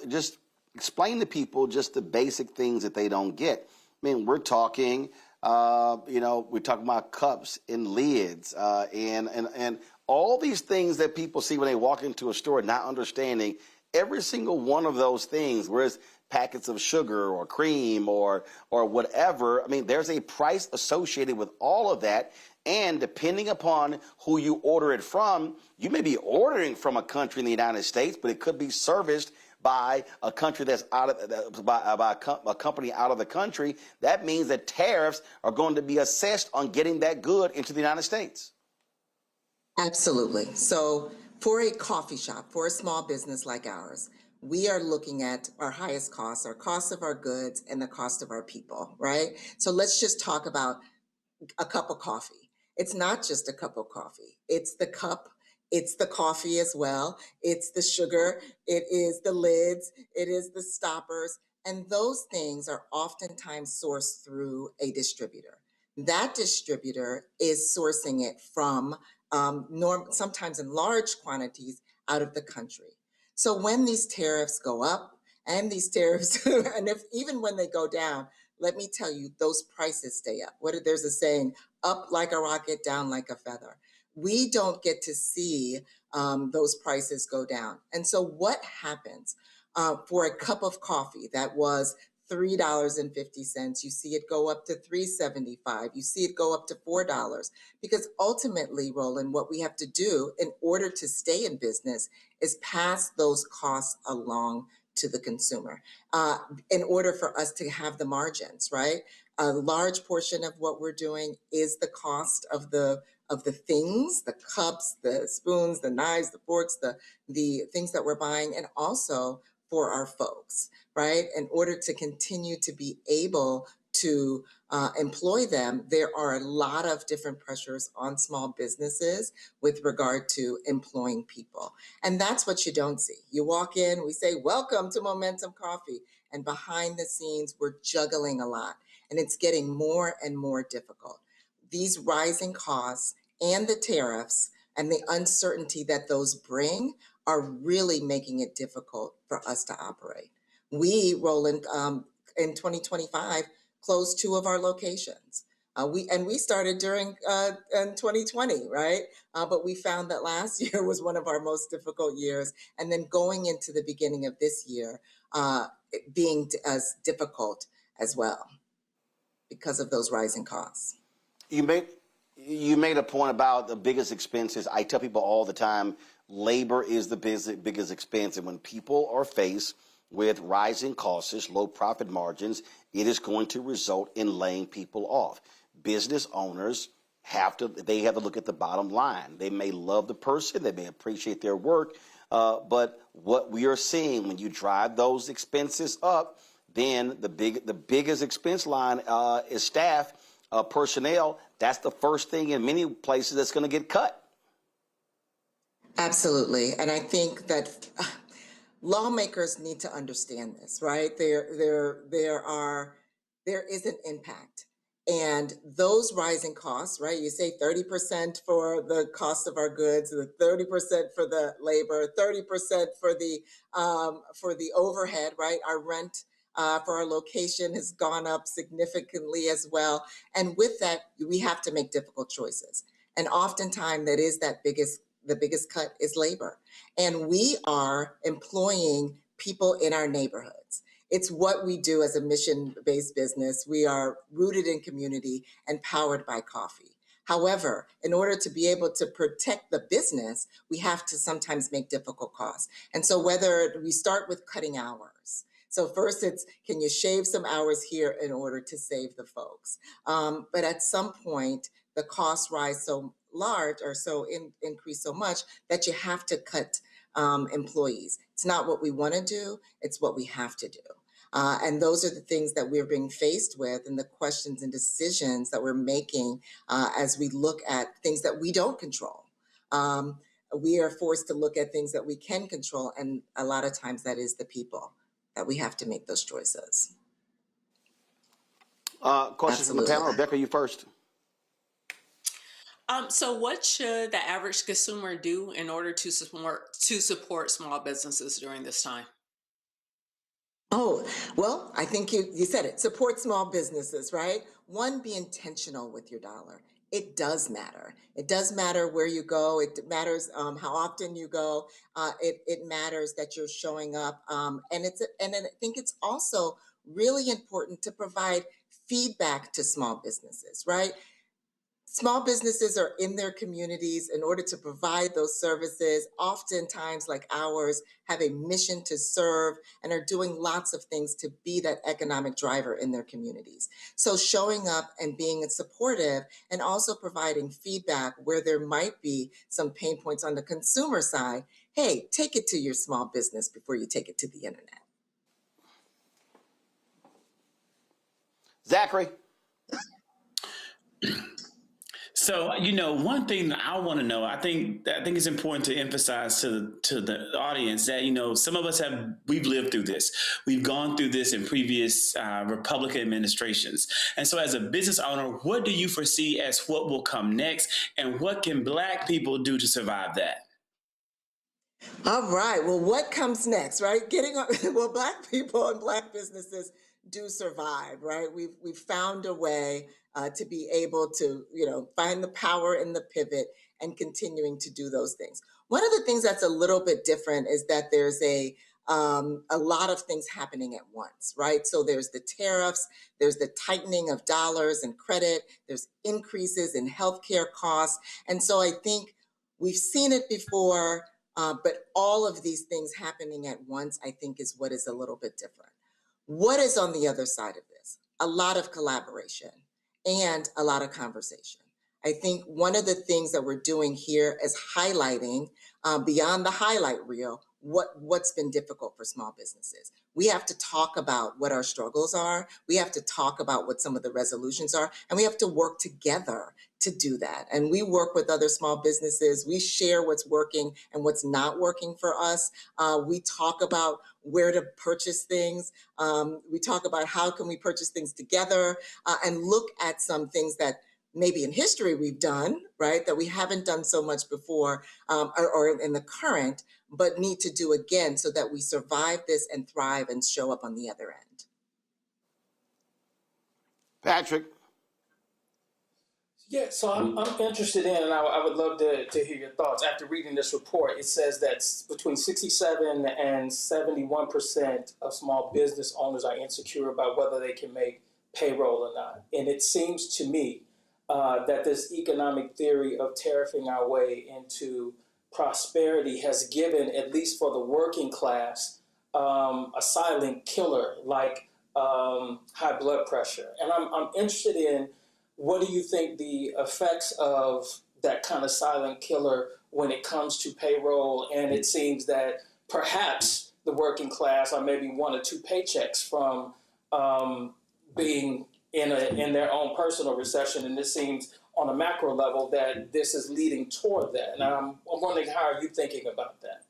Just explain to people just the basic things that they don't get. I mean, we're talking, we're talking about cups and lids and all these things that people see when they walk into a store, not understanding every single one of those things, whereas packets of sugar or cream or whatever. I mean, there's a price associated with all of that. And depending upon who you order it from, you may be ordering from a country in the United States, but it could be serviced by a country that's by a company out of the country. That means that tariffs are going to be assessed on getting that good into the United States. Absolutely. So for a coffee shop, for a small business like ours, we are looking at our highest costs, our cost of our goods, and the cost of our people, right? So let's just talk about a cup of coffee. It's not just a cup of coffee. It's the cup. It's the coffee as well. It's the sugar. It is the lids. It is the stoppers. And those things are oftentimes sourced through a distributor. That distributor is sourcing it from sometimes in large quantities out of the country. So when these tariffs go up and these tariffs, and even when they go down, let me tell you, those prices stay up. There's a saying, up like a rocket, down like a feather. We don't get to see those prices go down. And so what happens for a cup of coffee that was $3.50, you see it go up to $3.75. You see it go up to $4. Because ultimately, Roland, what we have to do in order to stay in business is pass those costs along to the consumer in order for us to have the margins, right? A large portion of what we're doing is the cost of the things, the cups, the spoons, the knives, the forks, the things that we're buying, and also for our folks, right? In order to continue to be able to employ them, there are a lot of different pressures on small businesses with regard to employing people. And that's what you don't see. You walk in, we say, welcome to Momentum Coffee. And behind the scenes, we're juggling a lot. And it's getting more and more difficult. These rising costs and the tariffs and the uncertainty that those bring are really making it difficult for us to operate. We, Roland, in 2025, closed 2 of our locations. We started during in 2020, right? But we found that last year was one of our most difficult years, and then going into the beginning of this year, it being as difficult as well because of those rising costs. You made a point about the biggest expenses. I tell people all the time, labor is the biggest expense, and when people are faced with rising costs, low profit margins, it is going to result in laying people off. Business owners have to look at the bottom line. They may love the person, they may appreciate their work, but what we are seeing when you drive those expenses up, then the biggest expense line is staff, personnel. That's the first thing in many places that's going to get cut. Absolutely, and I think that lawmakers need to understand this, right? There is an impact, and those rising costs, right? You say 30% for the cost of our goods, the 30% for the labor, 30% for the overhead, right? Our rent for our location has gone up significantly as well, and with that, we have to make difficult choices, and oftentimes that is the biggest cut is labor. And we are employing people in our neighborhoods. It's what we do as a mission-based business. We are rooted in community and powered by coffee. However, in order to be able to protect the business, we have to sometimes make difficult costs. And so whether we start with cutting hours. So first it's, can you shave some hours here in order to save the folks? But at some point, the costs rise so large or increase so much that you have to cut employees. It's not what we want to do, it's what we have to do. And those are the things that we're being faced with and the questions and decisions that we're making as we look at things that we don't control. We are forced to look at things that we can control, and a lot of times that is the people that we have to make those choices. Questions from the panel. Rebecca, you first. So what should the average consumer do in order to support small businesses during this time? Oh, well, I think you said it. Support small businesses, right? One, be intentional with your dollar. It does matter. It does matter where you go. It matters how often you go. It matters that you're showing up. And I think it's also really important to provide feedback to small businesses, right? Small businesses are in their communities in order to provide those services. Oftentimes, like ours, have a mission to serve and are doing lots of things to be that economic driver in their communities. So showing up and being supportive and also providing feedback where there might be some pain points on the consumer side. Hey, take it to your small business before you take it to the internet. Zachary. So, one thing that I want to know, I think it's important to emphasize to the audience that, some of us we've lived through this. We've gone through this in previous Republican administrations. And so as a business owner, what do you foresee as what will come next, and what can Black people do to survive that? All right. Well, what comes next, right? Black people and Black businesses do survive, right? We've found a way to be able to, find the power in the pivot and continuing to do those things. One of the things that's a little bit different is that there's a lot of things happening at once, right? So there's the tariffs, there's the tightening of dollars and credit, there's increases in healthcare costs. And so I think we've seen it before, but all of these things happening at once, I think, is what is a little bit different. What is on the other side of this? A lot of collaboration and a lot of conversation. I think one of the things that we're doing here is highlighting beyond the highlight reel what's been difficult for small businesses. We have to talk about what our struggles are. We have to talk about what some of the resolutions are, and we have to work together to do that. And we work with other small businesses. We share what's working and what's not working for us. We talk about where to purchase things. We talk about how can we purchase things together and look at some things that maybe in history we've done, right, that we haven't done so much before or in the current, but need to do again so that we survive this and thrive and show up on the other end. Patrick. Yeah, so I'm interested in, and I would love to hear your thoughts. After reading this report, it says that between 67 and 71% of small business owners are insecure about whether they can make payroll or not. And it seems to me that this economic theory of tariffing our way into prosperity has given, at least for the working class, a silent killer like high blood pressure. And I'm interested in, what do you think the effects of that kind of silent killer when it comes to payroll? And it seems that perhaps the working class are maybe 1 or 2 paychecks from being in their own personal recession. And it seems on a macro level that this is leading toward that. And I'm wondering, how are you thinking about that?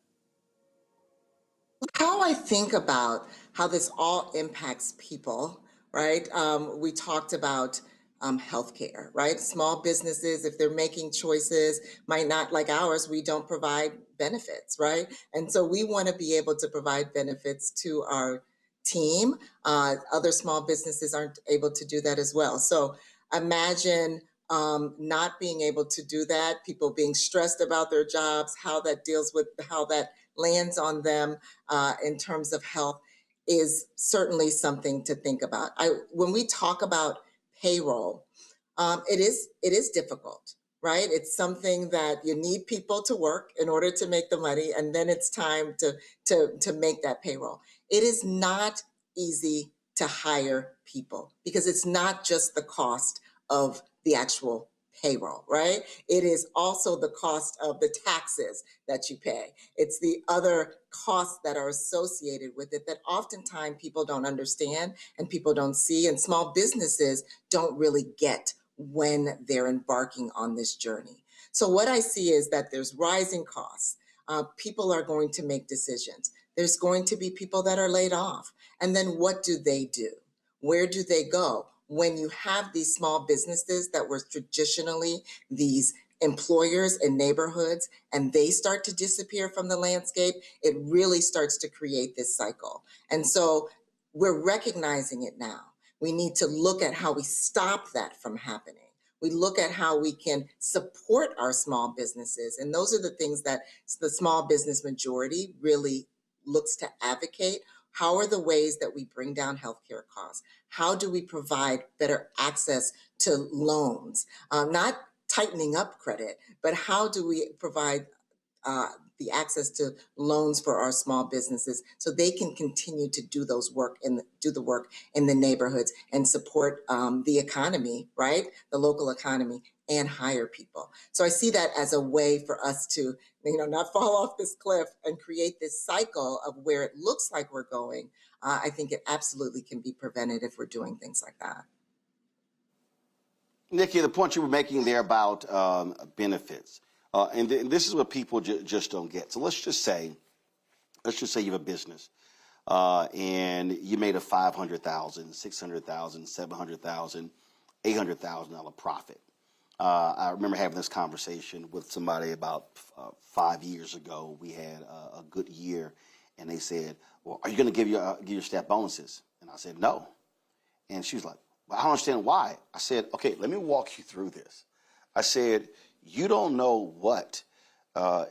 How I think about how this all impacts people, right? We talked about healthcare, right? Small businesses, if they're making choices, might not, like ours, we don't provide benefits, right? And so we want to be able to provide benefits to our team. Other small businesses aren't able to do that as well. So imagine not being able to do that, people being stressed about their jobs, how that deals with, how that lands on them in terms of health is certainly something to think about. When we talk about payroll, it is difficult, right? It's something that you need people to work in order to make the money, and then it's time to make that payroll. It is not easy to hire people because it's not just the cost of the actual payroll, right? It is also the cost of the taxes that you pay. It's the other costs that are associated with it that oftentimes people don't understand and people don't see, and small businesses don't really get when they're embarking on this journey. So what I see is that there's rising costs. People are going to make decisions. There's going to be people that are laid off. And then what do they do? Where do they go? When you have these small businesses that were traditionally these employers in neighborhoods and they start to disappear from the landscape, it really starts to create this cycle. And so we're recognizing it now. We need to look at how we stop that from happening. We look at how we can support our small businesses. And those are the things that the small business majority really looks to advocate. How are the ways that we bring down healthcare costs? How do we provide better access to loans? Not tightening up credit, but how do we provide the access to loans for our small businesses so they can continue to do the work in the neighborhoods and support the economy, right? The local economy, and hire people. So I see that as a way for us to, not fall off this cliff and create this cycle of where it looks like we're going. I think it absolutely can be prevented if we're doing things like that. Nikki, the point you were making there about benefits, and this is what people just don't get. So let's just say you have a business and you made a $500,000, $600,000, $700,000, $800,000 profit. I remember having this conversation with somebody about 5 years ago. We had a good year, and they said, "Well, are you going to give your staff bonuses?" And I said, "No." And she was like, "Well, I don't understand why." I said, "Okay, let me walk you through this." I said, "You don't know what,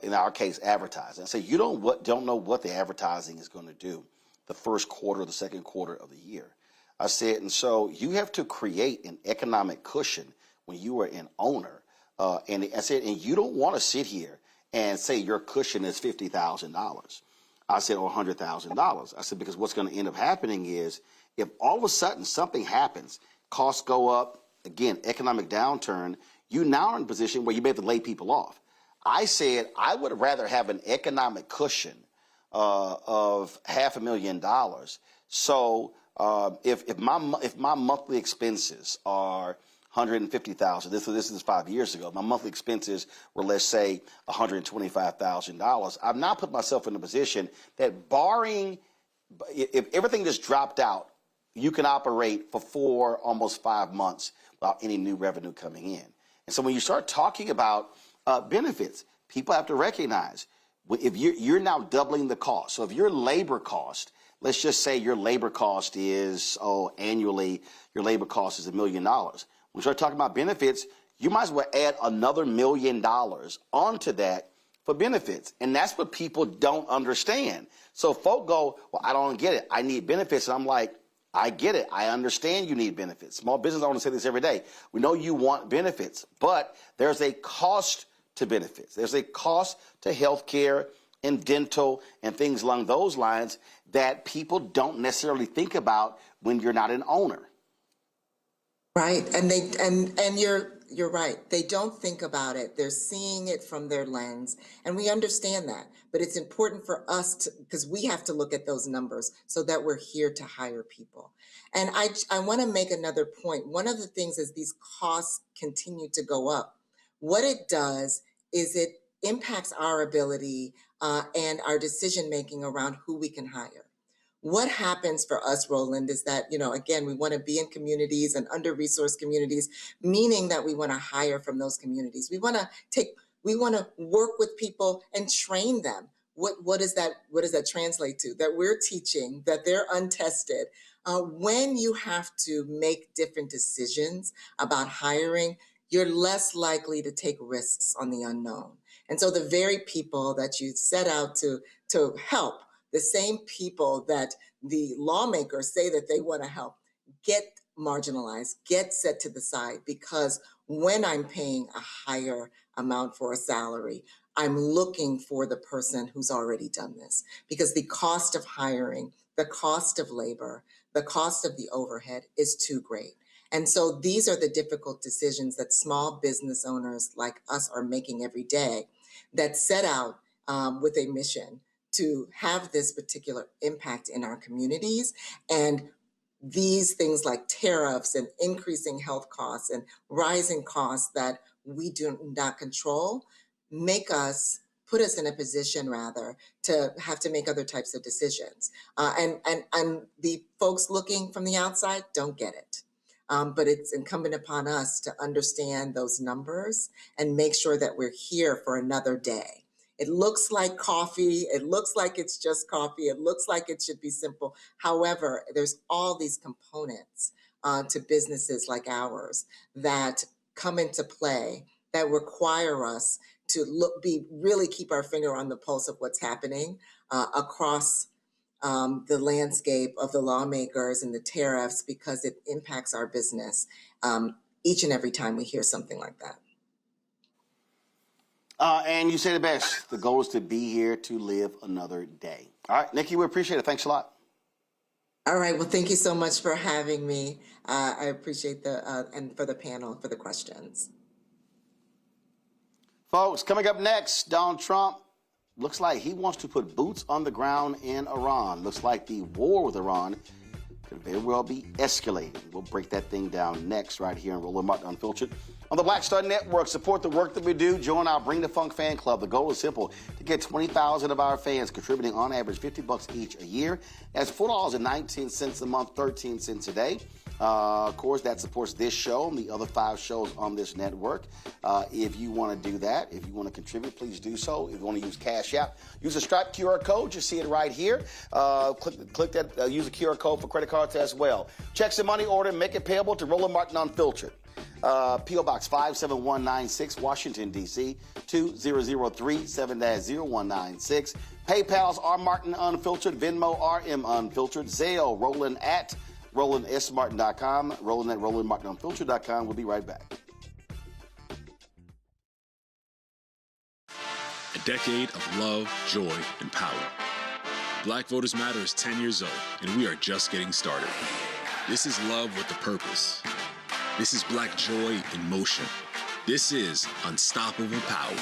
in our case, advertising." I said, "You don't know what the advertising is going to do the first quarter, the second quarter of the year." I said, and so you have to create an economic cushion when you are an owner. And I said, and you don't want to sit here and say your cushion is $50,000. I said, or $100,000. I said, because what's going to end up happening is if all of a sudden something happens, costs go up, again, economic downturn, you now are in a position where you may have to lay people off. I said I would rather have an economic cushion of $500,000. So if my monthly expenses are $150,000, this is 5 years ago, my monthly expenses were, let's say, $125,000. I've now put myself in a position that, barring if everything just dropped out, you can operate for 4, almost 5 months without any new revenue coming in. And so when you start talking about benefits, people have to recognize if you're now doubling the cost. So if your labor cost, let's just say your labor cost is, annually, your labor cost is $1 million. When you start talking about benefits, you might as well add another $1 million onto that for benefits. And that's what people don't understand. So folk go, well, I don't get it. I need benefits. And I'm like, I get it. I understand you need benefits. Small business owners say this every day. We know you want benefits, but there's a cost to benefits. There's a cost to health care and dental and things along those lines that people don't necessarily think about when you're not an owner. Right. And you're right. They don't think about it. They're seeing it from their lens, and we understand that. But it's important for us to, because we have to look at those numbers so that we're here to hire people. And I want to make another point. One of the things is these costs continue to go up. What it does is it impacts our ability and our decision making around who we can hire. What happens for us, Roland, is that, again, we want to be in communities and under-resourced communities, meaning that we want to hire from those communities. We want to work with people and train them. What does that translate to? That we're teaching, that they're untested. When you have to make different decisions about hiring, you're less likely to take risks on the unknown. And so the very people that you set out to help, the same people that the lawmakers say that they want to help, get marginalized, get set to the side, because when I'm paying a higher amount for a salary, I'm looking for the person who's already done this, because the cost of hiring, the cost of labor, the cost of the overhead is too great. And so these are the difficult decisions that small business owners like us are making every day, that set out with a mission to have this particular impact in our communities. And these things like tariffs and increasing health costs and rising costs that we do not control put us in a position rather to have to make other types of decisions. And the folks looking from the outside don't get it. But it's incumbent upon us to understand those numbers and make sure that we're here for another day. It looks like coffee. It looks like it's just coffee. It looks like it should be simple. However, there's all these components to businesses like ours that come into play that require us to really keep our finger on the pulse of what's happening across the landscape of the lawmakers and the tariffs, because it impacts our business each and every time we hear something like that. And you say the best. The goal is to be here to live another day. All right, Nikki, we appreciate it. Thanks a lot. All right. Well, thank you so much for having me. I appreciate and for the panel, for the questions. Folks, coming up next, Donald Trump looks like he wants to put boots on the ground in Iran. Looks like the war with Iran could very well be escalating. We'll break that thing down next right here on Roland Martin Unfiltered. On the Black Star Network, support the work that we do. Join our Bring the Funk fan club. The goal is simple: to get 20,000 of our fans contributing on average $50 each a year. That's $4.19 a month, 13 cents a day. Of course, that supports this show and the other 5 shows on this network. If you want to do that, if you want to contribute, please do so. If you want to use Cash App, use the Stripe QR code. You see it right here. Click that, use the QR code for credit cards as well. Checks and money order, make it payable to Roland Martin Unfiltered. P.O. Box 57196, Washington, D.C., 2003 7-0196. PayPal's R. Martin Unfiltered, Venmo RM Unfiltered, Zelle, Roland at RolandSMartin.com, Roland at RolandMartinUnfiltered.com. We'll be right back. A decade of love, joy, and power. Black Voters Matter is 10 years old, and we are just getting started. This is love with a purpose. This is Black joy in motion. This is unstoppable power.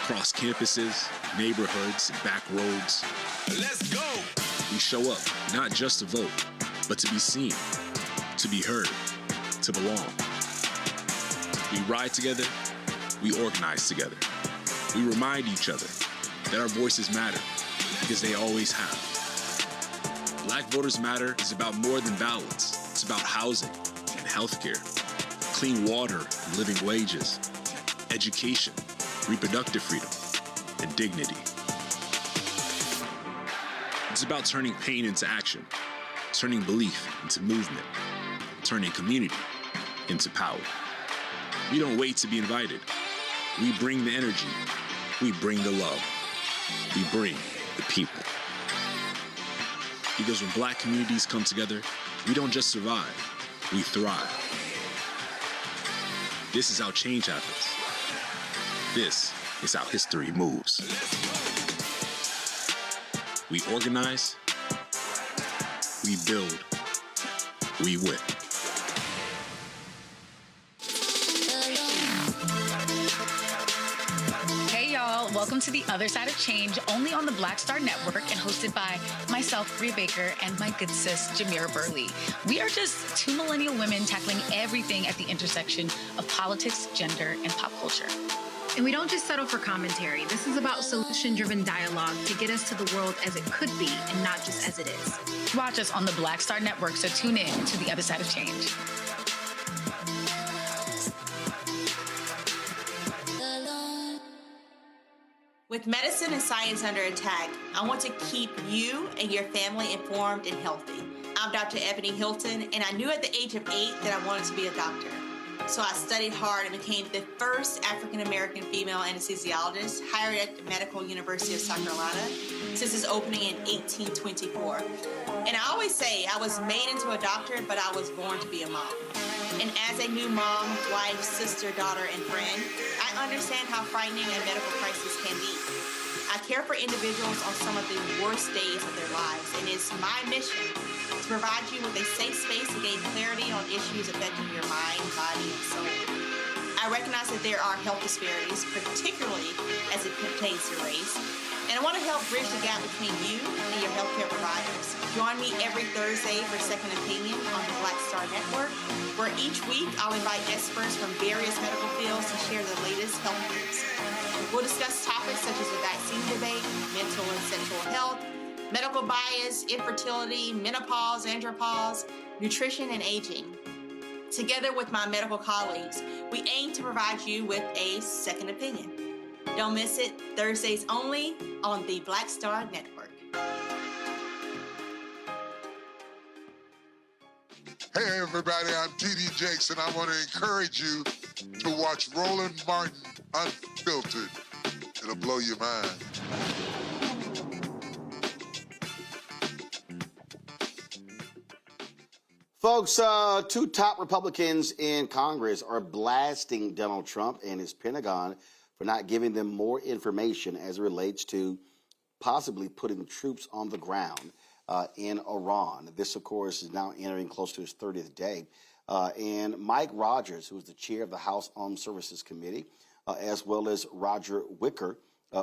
Across campuses, neighborhoods, and back roads. Let's go! We show up not just to vote, but to be seen, to be heard, to belong. We ride together, we organize together. We remind each other that our voices matter, because they always have. Black Voters Matter is about more than ballots. It's about housing and healthcare, clean water and living wages, education, reproductive freedom, and dignity. It's about turning pain into action, turning belief into movement, turning community into power. We don't wait to be invited. We bring the energy. We bring the love. We bring the people. Because when Black communities come together, we don't just survive, we thrive. This is how change happens. This is how history moves. We organize, we build, we win. Hey y'all, welcome to The Other Side of Change, only on the Black Star Network and hosted by myself, Bria Baker, and my good sis, Jamira Burley. We are just two millennial women tackling everything at the intersection of politics, gender, and pop culture. And we don't just settle for commentary. This is about solution-driven dialogue to get us to the world as it could be and not just as it is. Watch us on the Black Star Network, so tune in to The Other Side of Change. With medicine and science under attack, I want to keep you and your family informed and healthy. I'm Dr. Ebony Hilton, and I knew at the age of 8 that I wanted to be a doctor. So I studied hard and became the first African-American female anesthesiologist hired at the Medical University of South Carolina since its opening in 1824. And I always say I was made into a doctor, but I was born to be a mom. And as a new mom, wife, sister, daughter, and friend, I understand how frightening a medical crisis can be. I care for individuals on some of the worst days of their lives, and it's my mission to provide you with a safe space to gain clarity on issues affecting your mind, body, and soul. I recognize that there are health disparities, particularly as it pertains to race, and I want to help bridge the gap between you and your healthcare providers. Join me every Thursday for Second Opinion on the Black Star Network, where each week I'll invite experts from various medical fields to share the latest health news. We'll discuss topics such as the vaccine debate, mental and sexual health, medical bias, infertility, menopause, andropause, nutrition, and aging. Together with my medical colleagues, we aim to provide you with a second opinion. Don't miss it, Thursdays only on the Black Star Network. Hey everybody, I'm T.D. Jakes, and I want to encourage you to watch Roland Martin Unfiltered. It'll blow your mind. Folks, two top Republicans in Congress are blasting Donald Trump and his Pentagon for not giving them more information as it relates to possibly putting troops on the ground in Iran. This, of course, is now entering close to his 30th day. And Mike Rogers, who is the chair of the House Armed Services Committee, as well as Roger Wicker,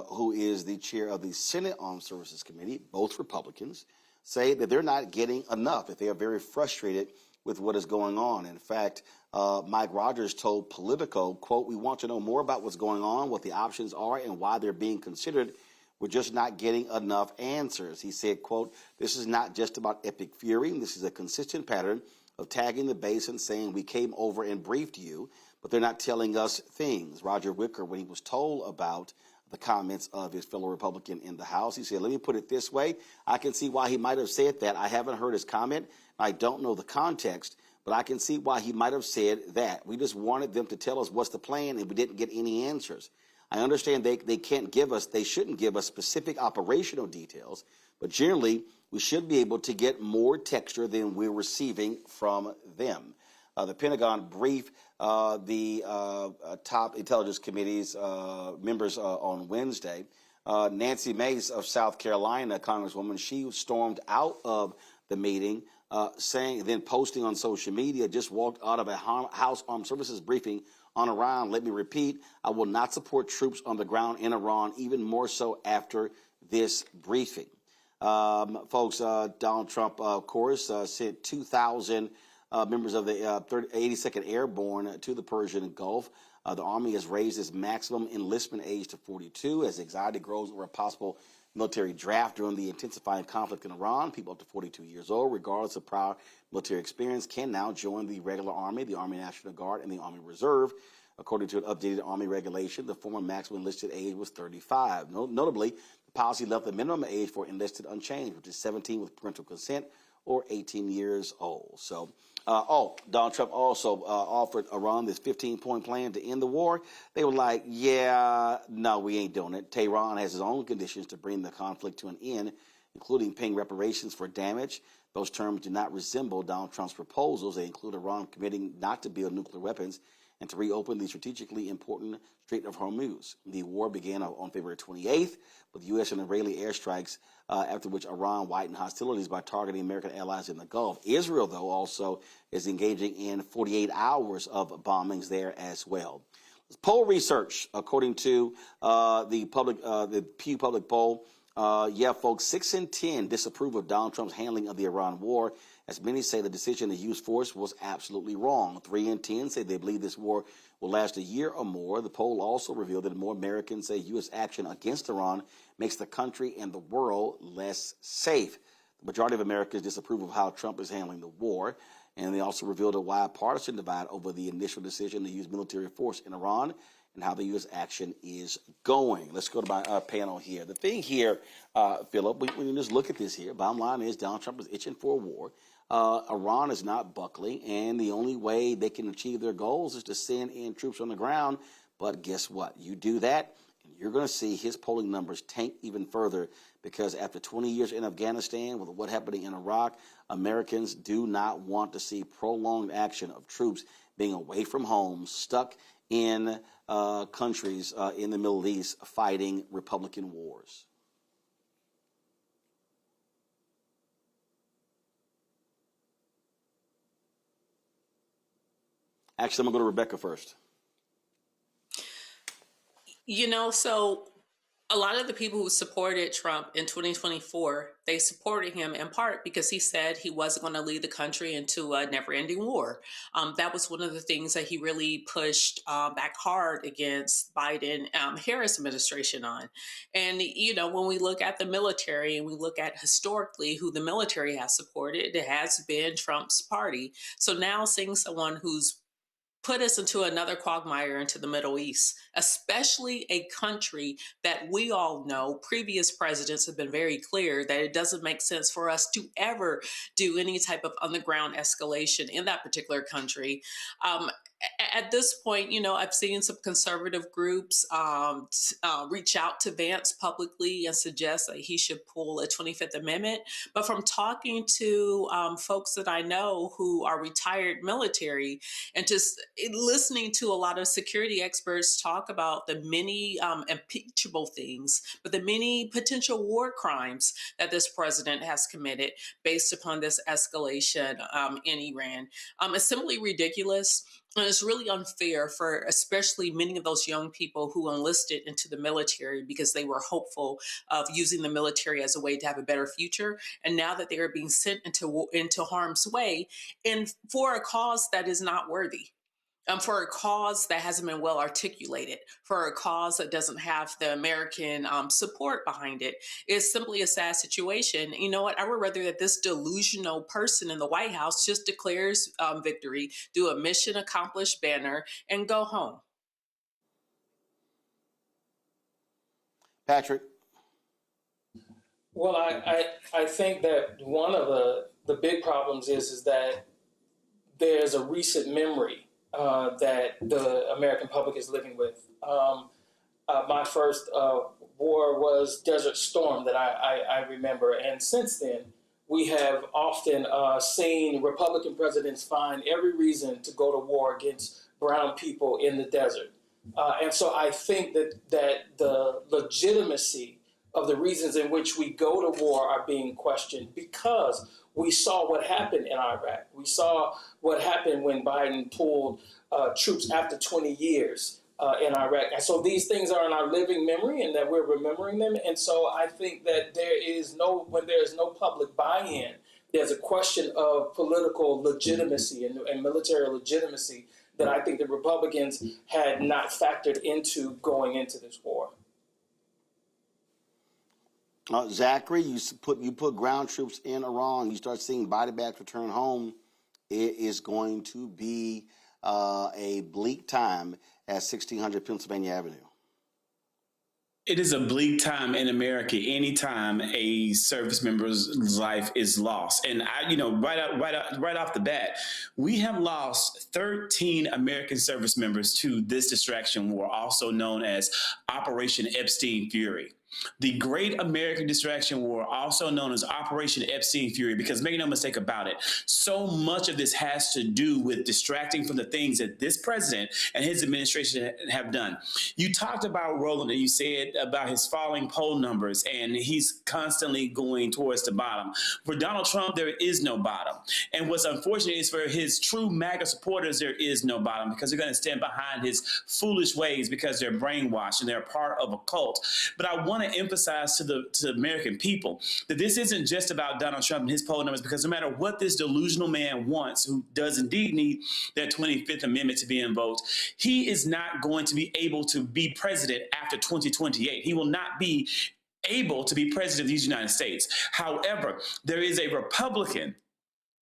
who is the chair of the Senate Armed Services Committee, both Republicans, say that they're not getting enough, that they are very frustrated with what is going on. In fact, Mike Rogers told Politico, quote, "We want to know more about what's going on, what the options are, and why they're being considered. We're just not getting enough answers." He said, quote, "This is not just about epic fury. This is a consistent pattern of tagging the base and saying we came over and briefed you, but they're not telling us things." Roger Wicker, when he was told about the comments of his fellow Republican in the House, he said, "Let me put it this way. I can see why he might have said that. I haven't heard his comment. I don't know the context, but I can see why he might have said that. We just wanted them to tell us what's the plan, and we didn't get any answers. I understand they shouldn't give us specific operational details, but generally we should be able to get more texture than we're receiving from them." The Pentagon briefed the top intelligence committee's members on Wednesday. Nancy Mace of South Carolina, Congresswoman, she stormed out of the meeting then posting on social media, just walked out of a House Armed Services briefing on Iran. Let me repeat, I will not support troops on the ground in Iran, even more so after this briefing. Folks, Donald Trump, of course, sent 2,000 members of the 82nd Airborne to the Persian Gulf. The Army has raised its maximum enlistment age to 42 as anxiety grows over a possible military draft during the intensifying conflict in Iran. People up to 42 years old, regardless of prior military experience, can now join the regular Army, the Army National Guard, and the Army Reserve. According to an updated Army regulation, the former maximum enlisted age was 35. Notably, the policy left the minimum age for enlisted unchanged, which is 17 with parental consent or 18 years old. So, Donald Trump also offered Iran this 15-point plan to end the war. They were like, yeah, no, we ain't doing it. Tehran has its own conditions to bring the conflict to an end, including paying reparations for damage. Those terms do not resemble Donald Trump's proposals. They include Iran committing not to build nuclear weapons and to reopen the strategically important Strait of Hormuz. The war began on February 28th with U.S. and Israeli airstrikes, after which Iran widened hostilities by targeting American allies in the Gulf. Israel, though, also is engaging in 48 hours of bombings there as well. Poll research, according to the Pew Public Poll, folks, 6 in 10 disapprove of Donald Trump's handling of the Iran war, as many say the decision to use force was absolutely wrong. 3 in 10 say they believe this war will last a year or more. The poll also revealed that more Americans say U.S. action against Iran makes the country and the world less safe. The majority of Americans disapprove of how Trump is handling the war, and they also revealed a wide partisan divide over the initial decision to use military force in Iran and how the U.S. action is going. Let's go to my panel here. The thing here, Philip, when you just look at this here, bottom line is Donald Trump is itching for a war. Iran is not buckling, and the only way they can achieve their goals is to send in troops on the ground. But guess what? You do that, and you're going to see his polling numbers tank even further, because after 20 years in Afghanistan, with what happening in Iraq, Americans do not want to see prolonged action of troops being away from home, stuck in countries in the Middle East fighting Republican wars. Actually, I'm going to go to Rebecca first. So a lot of the people who supported Trump in 2024, they supported him in part because he said he wasn't going to lead the country into a never-ending war. That was one of the things that he really pushed back hard against Biden-Harris administration on. And, when we look at the military and we look at historically who the military has supported, it has been Trump's party. So now seeing someone who's put us into another quagmire into the Middle East, especially a country that we all know previous presidents have been very clear that it doesn't make sense for us to ever do any type of underground escalation in that particular country. At this point, I've seen some conservative groups reach out to Vance publicly and suggest that he should pull a 25th Amendment. But from talking to folks that I know who are retired military and just listening to a lot of security experts talk about the many impeachable things, but the many potential war crimes that this president has committed based upon this escalation in Iran, it's simply ridiculous. And it's really unfair for especially many of those young people who enlisted into the military because they were hopeful of using the military as a way to have a better future. And now that they are being sent into harm's way and for a cause that is not worthy. For a cause that hasn't been well articulated, for a cause that doesn't have the American support behind it, is simply a sad situation. You know what? I would rather that this delusional person in the White House just declares victory, do a mission accomplished banner, and go home. Patrick? Well, I think that one of the big problems is that there's a recent memory that the American public is living with. My first war was Desert Storm that I remember. And since then, we have often seen Republican presidents find every reason to go to war against brown people in the desert. And so I think that the legitimacy of the reasons in which we go to war are being questioned because we saw what happened in Iraq. We saw what happened when Biden pulled troops after 20 years in Iraq. And so these things are in our living memory and that we're remembering them. And so I think that when there is no public buy-in, there's a question of political legitimacy and military legitimacy that I think the Republicans had not factored into going into this war. Zachary, you put ground troops in Iran. You start seeing body bags return home. It is going to be a bleak time at 1600 Pennsylvania Avenue. It is a bleak time in America anytime a service member's life is lost. And right off the bat, we have lost 13 American service members to this distraction war, also known as Operation Epstein Fury. The Great American Distraction War, also known as Operation Epstein Fury, because make no mistake about it, so much of this has to do with distracting from the things that this president and his administration have done. You talked about Roland, and you said about his falling poll numbers, and he's constantly going towards the bottom. For Donald Trump, there is no bottom. And what's unfortunate is for his true MAGA supporters, there is no bottom because they're going to stand behind his foolish ways because they're brainwashed and they're part of a cult. But I want to emphasize to the American people that this isn't just about Donald Trump and his poll numbers, because no matter what this delusional man wants, who does indeed need that 25th Amendment to be invoked, he is not going to be able to be president after 2028. He will not be able to be president of these United States. However, there is a Republican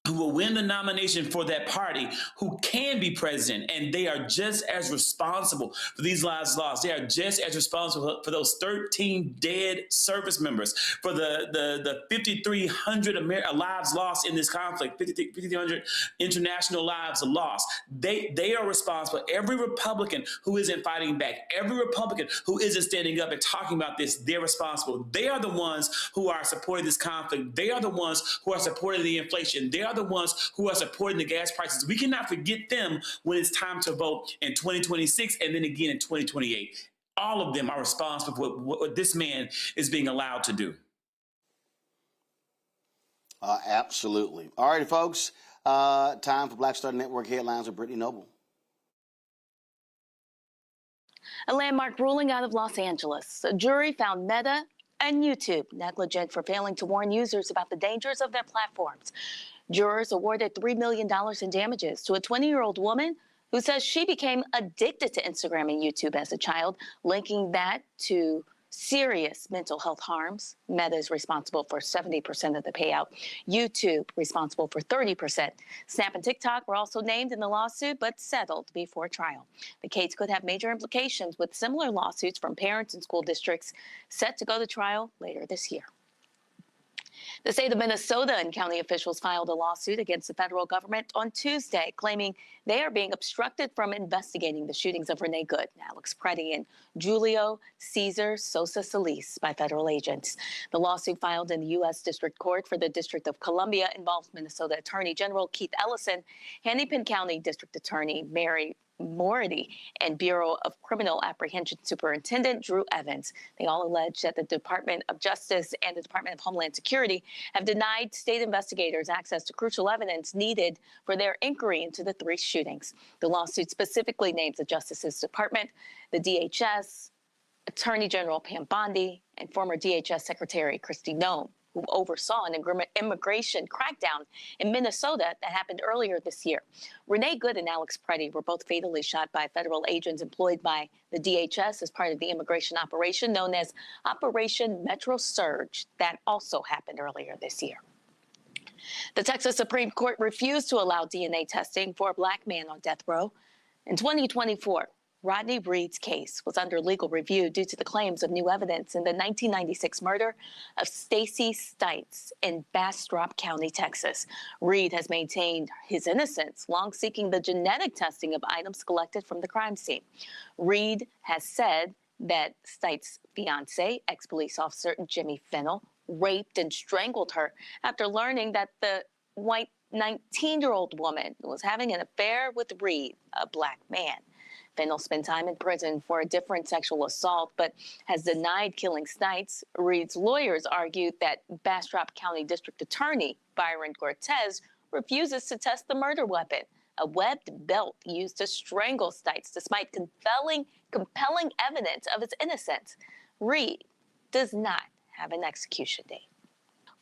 who will win the nomination for that party, who can be president, and they are just as responsible for these lives lost. They are just as responsible for those 13 dead service members, for the 5,300 lives lost in this conflict, 5,300 international lives lost. They are responsible. Every Republican who isn't fighting back, every Republican who isn't standing up and talking about this, they're responsible. They are the ones who are supporting this conflict. They are the ones who are supporting the inflation. They are the ones who are supporting the gas prices. We cannot forget them when it's time to vote in 2026 and then again in 2028. All of them are responsible for what this man is being allowed to do. Absolutely. All right, folks. Time for Black Star Network headlines with Brittany Noble. A landmark ruling out of Los Angeles. A jury found Meta and YouTube negligent for failing to warn users about the dangers of their platforms. Jurors awarded $3 million in damages to a 20-year-old woman who says she became addicted to Instagram and YouTube as a child, linking that to serious mental health harms. Meta is responsible for 70% of the payout. YouTube responsible for 30%. Snap and TikTok were also named in the lawsuit, but settled before trial. The case could have major implications, with similar lawsuits from parents and school districts set to go to trial later this year. The state of Minnesota and county officials filed a lawsuit against the federal government on Tuesday, claiming they are being obstructed from investigating the shootings of Renee Good, Alex Preddy, and Julio Cesar Sosa Solis by federal agents. The lawsuit filed in the U.S. District Court for the District of Columbia involves Minnesota Attorney General Keith Ellison, Hennepin County District Attorney Mary Mority, and Bureau of Criminal Apprehension Superintendent Drew Evans. They all allege that the Department of Justice and the Department of Homeland Security have denied state investigators access to crucial evidence needed for their inquiry into the three shootings. The lawsuit specifically names the Justice's Department, the DHS, Attorney General Pam Bondi, and former DHS Secretary Kristi Noem, who oversaw an immigration crackdown in Minnesota that happened earlier this year. Renee Good and Alex Preddy were both fatally shot by federal agents employed by the DHS as part of the immigration operation known as Operation Metro Surge that also happened earlier this year. The Texas Supreme Court refused to allow DNA testing for a black man on death row. In 2024, Rodney Reed's case was under legal review due to the claims of new evidence in the 1996 murder of Stacy Stites in Bastrop County, Texas. Reed has maintained his innocence, long seeking the genetic testing of items collected from the crime scene. Reed has said that Stites' fiancé, ex-police officer Jimmy Fennell, raped and strangled her after learning that the white 19-year-old woman was having an affair with Reed, a black man. Finn spent time in prison for a different sexual assault, but has denied killing Stites. Reed's lawyers argued that Bastrop County District Attorney Byron Cortez refuses to test the murder weapon, a webbed belt used to strangle Stites despite compelling evidence of his innocence. Reed does not have an execution date.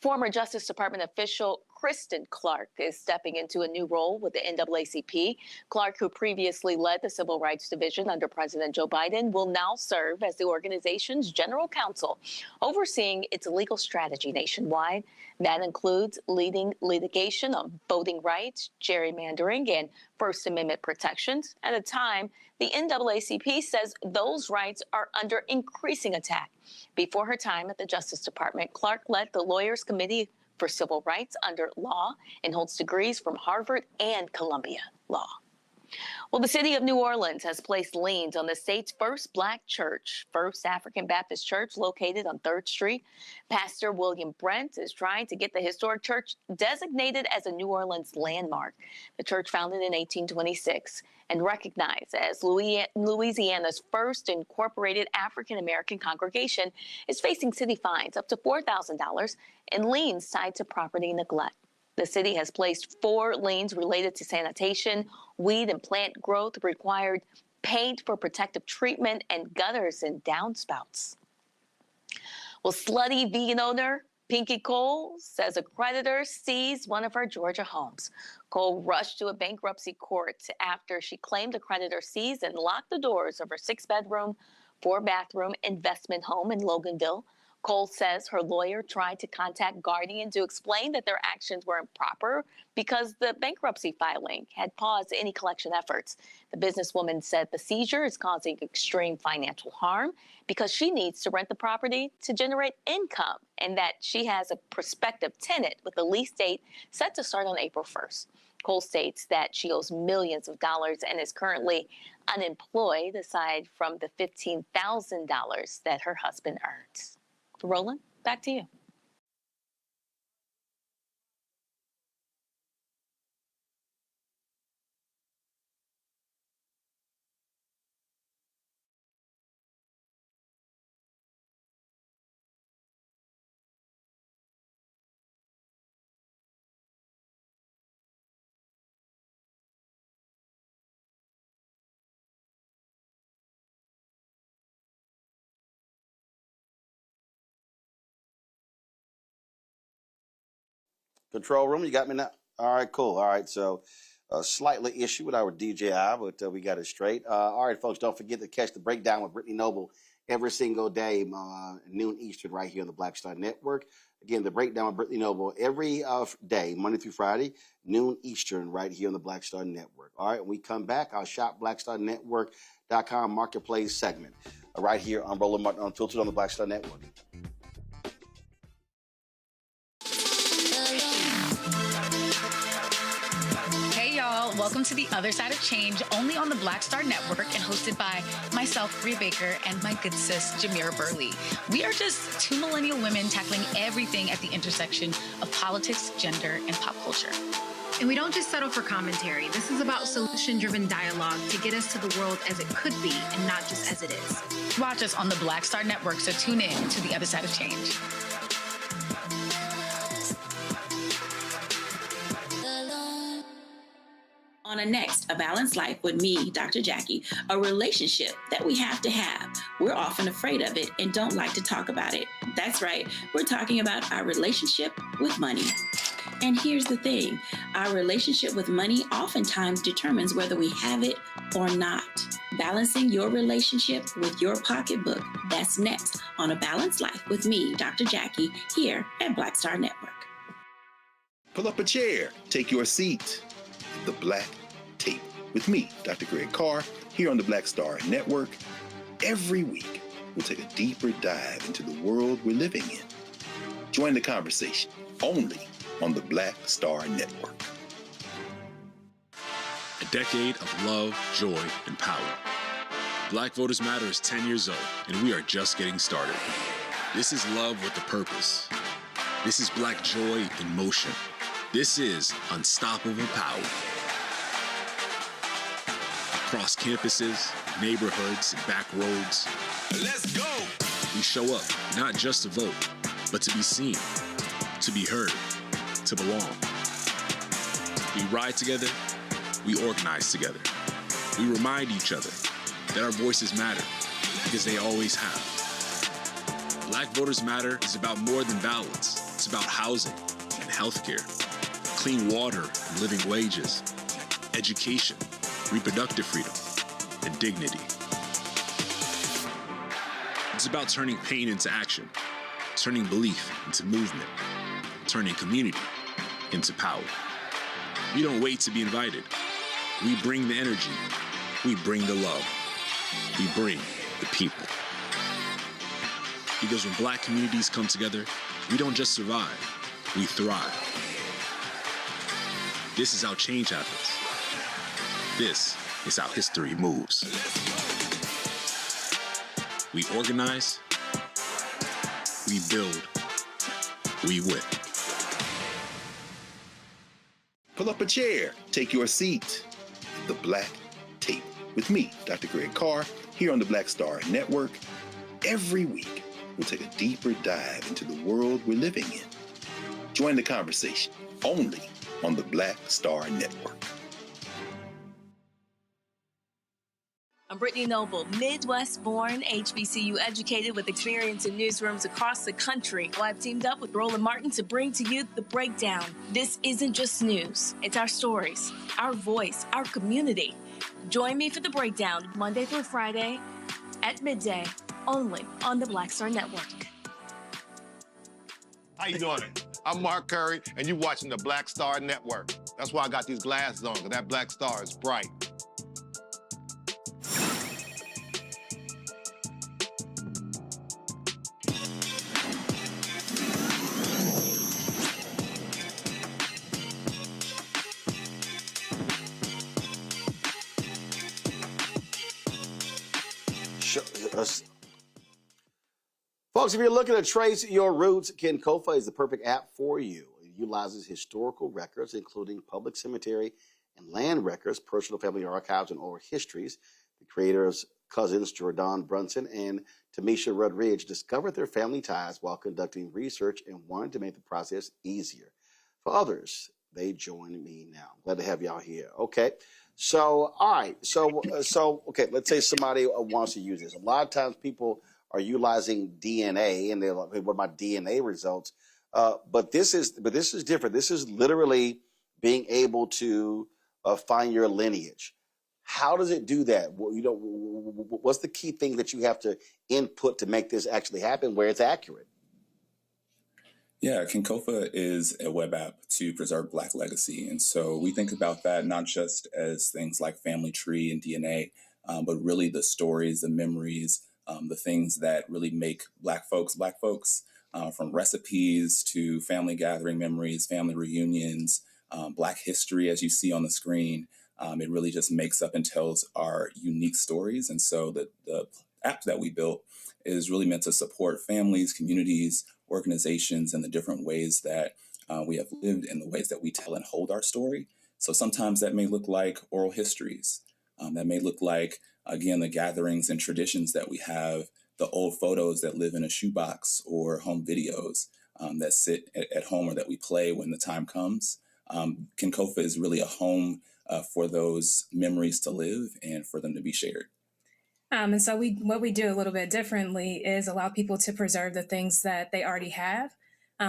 Former Justice Department official Kristen Clark is stepping into a new role with the NAACP. Clark, who previously led the Civil Rights Division under President Joe Biden, will now serve as the organization's general counsel, overseeing its legal strategy nationwide. That includes leading litigation on voting rights, gerrymandering, and First Amendment protections at a time the NAACP says those rights are under increasing attack. Before her time at the Justice Department, Clark led the Lawyers Committee for Civil Rights under law and holds degrees from Harvard and Columbia Law. Well, the city of New Orleans has placed liens on the state's first black church, First African Baptist Church, located on 3rd Street. Pastor William Brent is trying to get the historic church designated as a New Orleans landmark. The church, founded in 1826 and recognized as Louisiana's first incorporated African-American congregation, is facing city fines up to $4,000 and liens tied to property neglect. The city has placed 4 liens related to sanitation, weed and plant growth required, paint for protective treatment, and gutters and downspouts. Well, slutty vegan owner Pinky Cole says a creditor seized one of her Georgia homes. Cole rushed to a bankruptcy court after she claimed a creditor seized and locked the doors of her 6-bedroom, 4-bathroom investment home in Loganville. Cole says her lawyer tried to contact Guardian to explain that their actions were improper because the bankruptcy filing had paused any collection efforts. The businesswoman said the seizure is causing extreme financial harm because she needs to rent the property to generate income, and that she has a prospective tenant with a lease date set to start on April 1st. Cole states that she owes millions of dollars and is currently unemployed, aside from the $15,000 that her husband earns. Roland, back to you. Control room, you got me now? All right, cool. All right, so slightly issue with our DJI, but we got it straight. All right, folks, don't forget to catch the breakdown with Brittany Noble every single day, noon Eastern, right here on the Black Star Network. Again, the breakdown with Brittany Noble every day, Monday through Friday, noon Eastern, right here on the Black Star Network. All right, when we come back, our Shop BlackStarNetwork.com Marketplace segment right here on Roland Martin Unfiltered on the Black Star Network. Welcome to the Other Side of Change, only on the Black Star Network and hosted by myself, Rhea Baker, and my good sis, Jamira Burley. We are just 2 millennial women tackling everything at the intersection of politics, gender, and pop culture. And we don't just settle for commentary. This is about solution-driven dialogue to get us to the world as it could be and not just as it is. Watch us on the Black Star Network, so tune in to the Other Side of Change. On a next, A Balanced Life with me, Dr. Jackie, a relationship that we have to have. We're often afraid of it and don't like to talk about it. That's right, we're talking about our relationship with money. And here's the thing, our relationship with money oftentimes determines whether we have it or not. Balancing your relationship with your pocketbook, that's next on A Balanced Life with me, Dr. Jackie, here at Black Star Network. Pull up a chair, take your seat. The Black Tape with me, Dr. Greg Carr, here on the Black Star Network. Every week, we'll take a deeper dive into the world we're living in. Join the conversation only on the Black Star Network. A decade of love, joy, and power. Black Voters Matter is 10 years old, and we are just getting started. This is love with a purpose. This is Black joy in motion. This is unstoppable power. Across campuses, neighborhoods, and back roads. Let's go! We show up, not just to vote, but to be seen, to be heard, to belong. We ride together, we organize together. We remind each other that our voices matter, because they always have. Black Voters Matter is about more than ballots. It's about housing and healthcare, clean water and living wages, education, reproductive freedom, and dignity. It's about turning pain into action, turning belief into movement, turning community into power. We don't wait to be invited. We bring the energy. We bring the love. We bring the people. Because when Black communities come together, we don't just survive, we thrive. This is how change happens. This is how history moves. We organize, we build, we win. Pull up a chair, take your seat. The Black Tape with me, Dr. Greg Carr, here on the Black Star Network. Every week, we'll take a deeper dive into the world we're living in. Join the conversation only on the Black Star Network. I'm Brittany Noble, Midwest-born, HBCU educated with experience in newsrooms across the country. Well, I've teamed up with Roland Martin to bring to you The Breakdown. This isn't just news. It's our stories, our voice, our community. Join me for The Breakdown, Monday through Friday at midday, only on the Black Star Network. How you doing? I'm Mark Curry, and you're watching the Black Star Network. That's why I got these glasses on, because that black star is bright. Folks, if you're looking to trace your roots, Kenkofa is the perfect app for you. It utilizes historical records, including public cemetery and land records, personal family archives, and oral histories. The creators, cousins Jordan Brunson and Tamisha Rudridge, discovered their family ties while conducting research and wanted to make the process easier. For others, they join me now. Glad to have y'all here. Okay. So, all right. Okay, let's say somebody wants to use this. A lot of times people are utilizing DNA, and they're like, hey, what about DNA results? But this is different. This is literally being able to find your lineage. How does it do that? Well, what's the key thing that you have to input to make this actually happen where it's accurate? Yeah, Kenkofa is a web app to preserve Black legacy. And so we think about that not just as things like family tree and DNA, but really the stories, the memories, the things that really make Black folks, from recipes to family gathering memories, family reunions, Black history, as you see on the screen. It really just makes up and tells our unique stories. And so the app that we built is really meant to support families, communities, organizations, and the different ways that we have lived and the ways that we tell and hold our story. So sometimes that may look like oral histories. That may look like, again, the gatherings and traditions that we have, the old photos that live in a shoebox or home videos that sit at home or that we play when the time comes. Kenkofa is really a home for those memories to live and for them to be shared. And so what we do a little bit differently is allow people to preserve the things that they already have.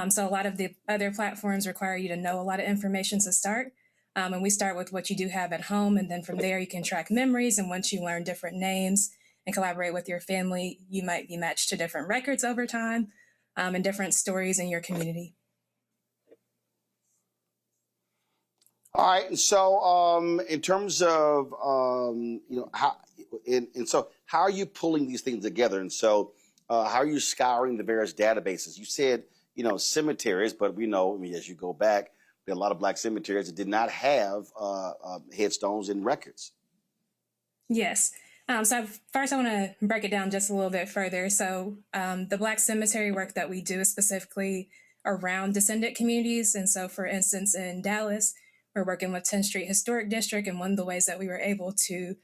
So a lot of the other platforms require you to know a lot of information to start. And we start with what you do have at home. And then from there, you can track memories. And once you learn different names and collaborate with your family, you might be matched to different records over time and different stories in your community. All right. So in terms of, how are you pulling these things together? And so how are you scouring the various databases? You said, cemeteries, but we know, as you go back, there are a lot of Black cemeteries that did not have headstones and records. Yes. So first, I want to break it down just a little bit further. So the Black cemetery work that we do is specifically around descendant communities. And so, for instance, in Dallas, we're working with 10th Street Historic District. And one of the ways that we were able to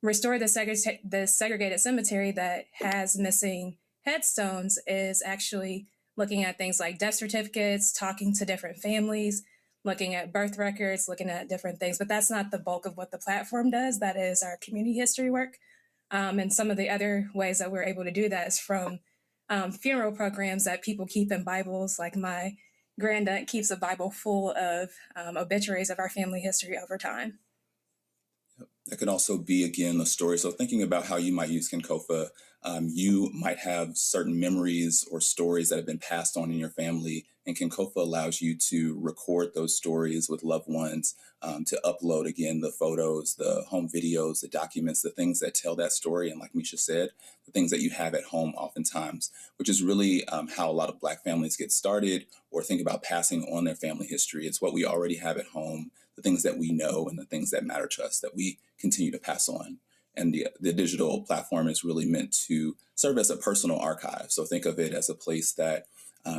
Restore the segregated cemetery that has missing headstones is actually looking at things like death certificates, talking to different families, looking at birth records, looking at different things. But that's not the bulk of what the platform does. That is our community history work. And some of the other ways that we're able to do that is from funeral programs that people keep in Bibles. Like my granddaughter keeps a Bible full of obituaries of our family history over time. That could also be, again, a story. So thinking about how you might use Kinkofa, you might have certain memories or stories that have been passed on in your family, and Kinkofa allows you to record those stories with loved ones, to upload, again, the photos, the home videos, the documents, the things that tell that story. And like Misha said, the things that you have at home oftentimes, which is really how a lot of Black families get started or think about passing on their family history. It's what we already have at home, the things that we know and the things that matter to us that we continue to pass on. And the digital platform is really meant to serve as a personal archive. So think of it as a place that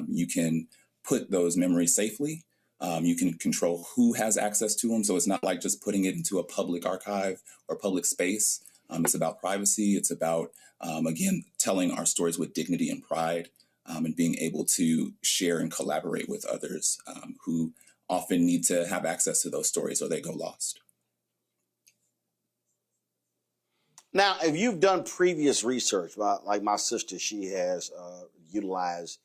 you can put those memories safely. You can control who has access to them. So it's not like just putting it into a public archive or public space. It's about privacy. It's about, again, telling our stories with dignity and pride, and being able to share and collaborate with others who often need to have access to those stories or they go lost. Now, if you've done previous research, like my sister, she has utilized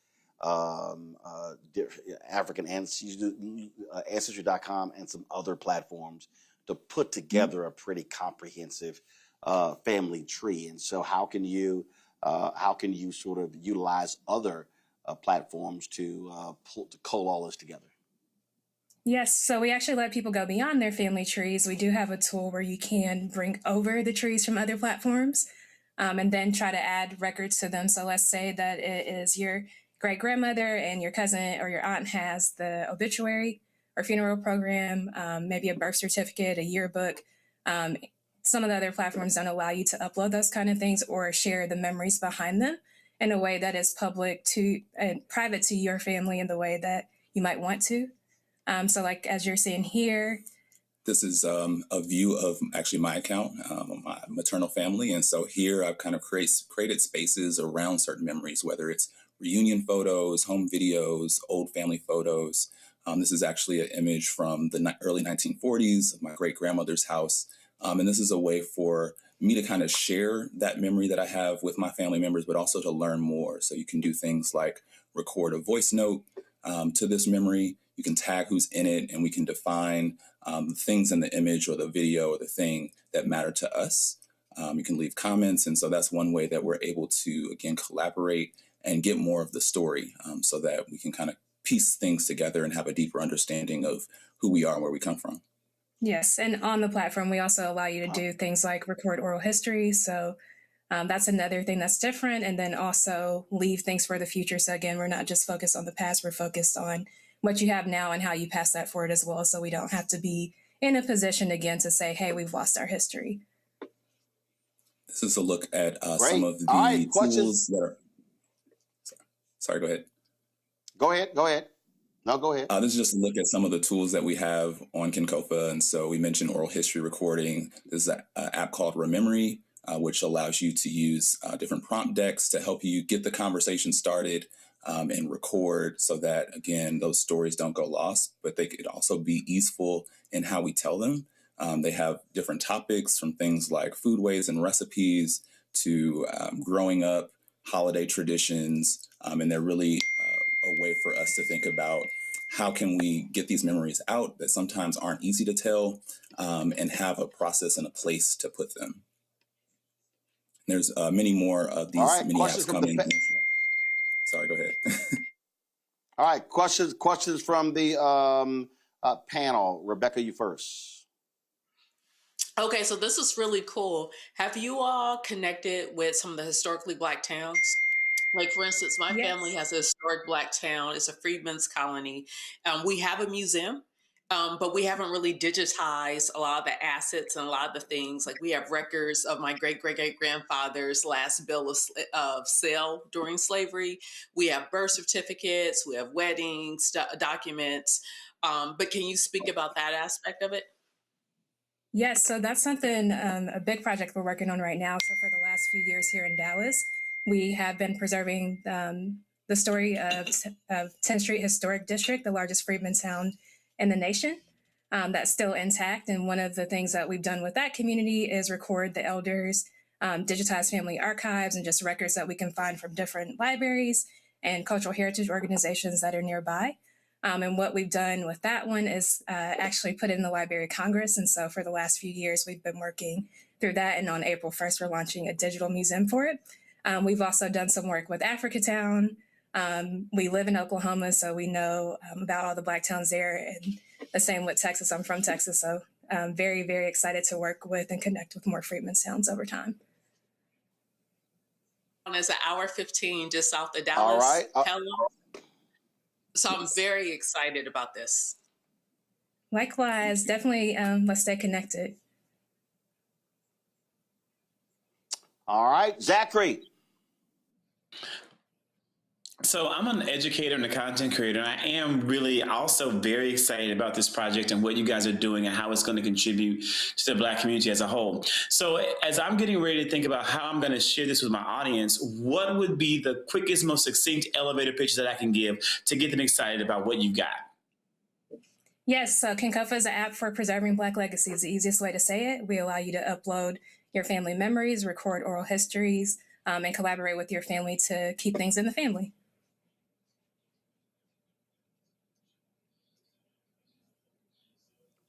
African Ancestry.com and some other platforms to put together a pretty comprehensive family tree. And so how can you sort of utilize other platforms to cull all this together? Yes, so we actually let people go beyond their family trees. We do have a tool where you can bring over the trees from other platforms and then try to add records to them. So let's say that it is your great-grandmother and your cousin or your aunt has the obituary or funeral program, maybe a birth certificate, a yearbook. Some of the other platforms don't allow you to upload those kind of things or share the memories behind them in a way that is public to and private to your family in the way that you might want to. So like, as you're seeing here. This is a view of actually my account, my maternal family. And so here I've kind of created spaces around certain memories, whether it's reunion photos, home videos, old family photos. This is actually an image from the early 1940s of my great-grandmother's house. And this is a way for me to kind of share that memory that I have with my family members, but also to learn more. So you can do things like record a voice note to this memory. You can tag who's in it, and we can define things in the image or the video or the thing that matter to us. You can leave comments. And so that's one way that we're able to, again, collaborate and get more of the story so that we can kind of piece things together and have a deeper understanding of who we are and where we come from. Yes, and on the platform, we also allow you to do things like record oral history. So that's another thing that's different. And then also leave things for the future. So again, we're not just focused on the past, we're focused on what you have now and how you pass that forward as well. So we don't have to be in a position again to say, hey, we've lost our history. This is a look at some of the tools that are... Sorry, go ahead. Go ahead. No, go ahead. This is just a look at some of the tools that we have on Kinkofa. And so we mentioned oral history recording. There's an app called Rememory, which allows you to use different prompt decks to help you get the conversation started and record so that, again, those stories don't go lost, but they could also be easeful in how we tell them. They have different topics from things like foodways and recipes to growing up, holiday traditions, and they're really a way for us to think about how can we get these memories out that sometimes aren't easy to tell and have a process and a place to put them. There's many more of these mini apps coming. Sorry, go ahead. All right, questions from the panel. Rebecca, you first. Okay, so this is really cool. Have you all connected with some of the historically Black towns? Like, for instance, my family has a historic Black town. It's a freedmen's colony. We have a museum, but we haven't really digitized a lot of the assets and a lot of the things. Like, we have records of my great-great-great-grandfather's last bill of sale during slavery. We have birth certificates. We have weddings, documents. But can you speak about that aspect of it? Yes, so that's something, a big project we're working on right now. So for the last few years here in Dallas, we have been preserving the story of 10th Street Historic District, the largest freedmen town in the nation. That's still intact. And one of the things that we've done with that community is record the elders, digitize family archives, and just records that we can find from different libraries and cultural heritage organizations that are nearby. And what we've done with that one is actually put it in the Library of Congress. And so for the last few years, we've been working through that. And on April 1st, we're launching a digital museum for it. We've also done some work with Africatown. We live in Oklahoma, so we know about all the Black towns there. And the same with Texas. I'm from Texas, so I'm very, very excited to work with and connect with more freedmen's towns over time. It's an hour 15 just south of Dallas. All right. So I'm very excited about this. Likewise, definitely let's stay connected. All right, Zachary. So I'm an educator and a content creator, and I am really also very excited about this project and what you guys are doing and how it's going to contribute to the Black community as a whole. So as I'm getting ready to think about how I'm going to share this with my audience, what would be the quickest, most succinct elevator pitch that I can give to get them excited about what you've got? Yes, so Kinkofa is an app for preserving Black legacy. It's the easiest way to say it. We allow you to upload your family memories, record oral histories, and collaborate with your family to keep things in the family.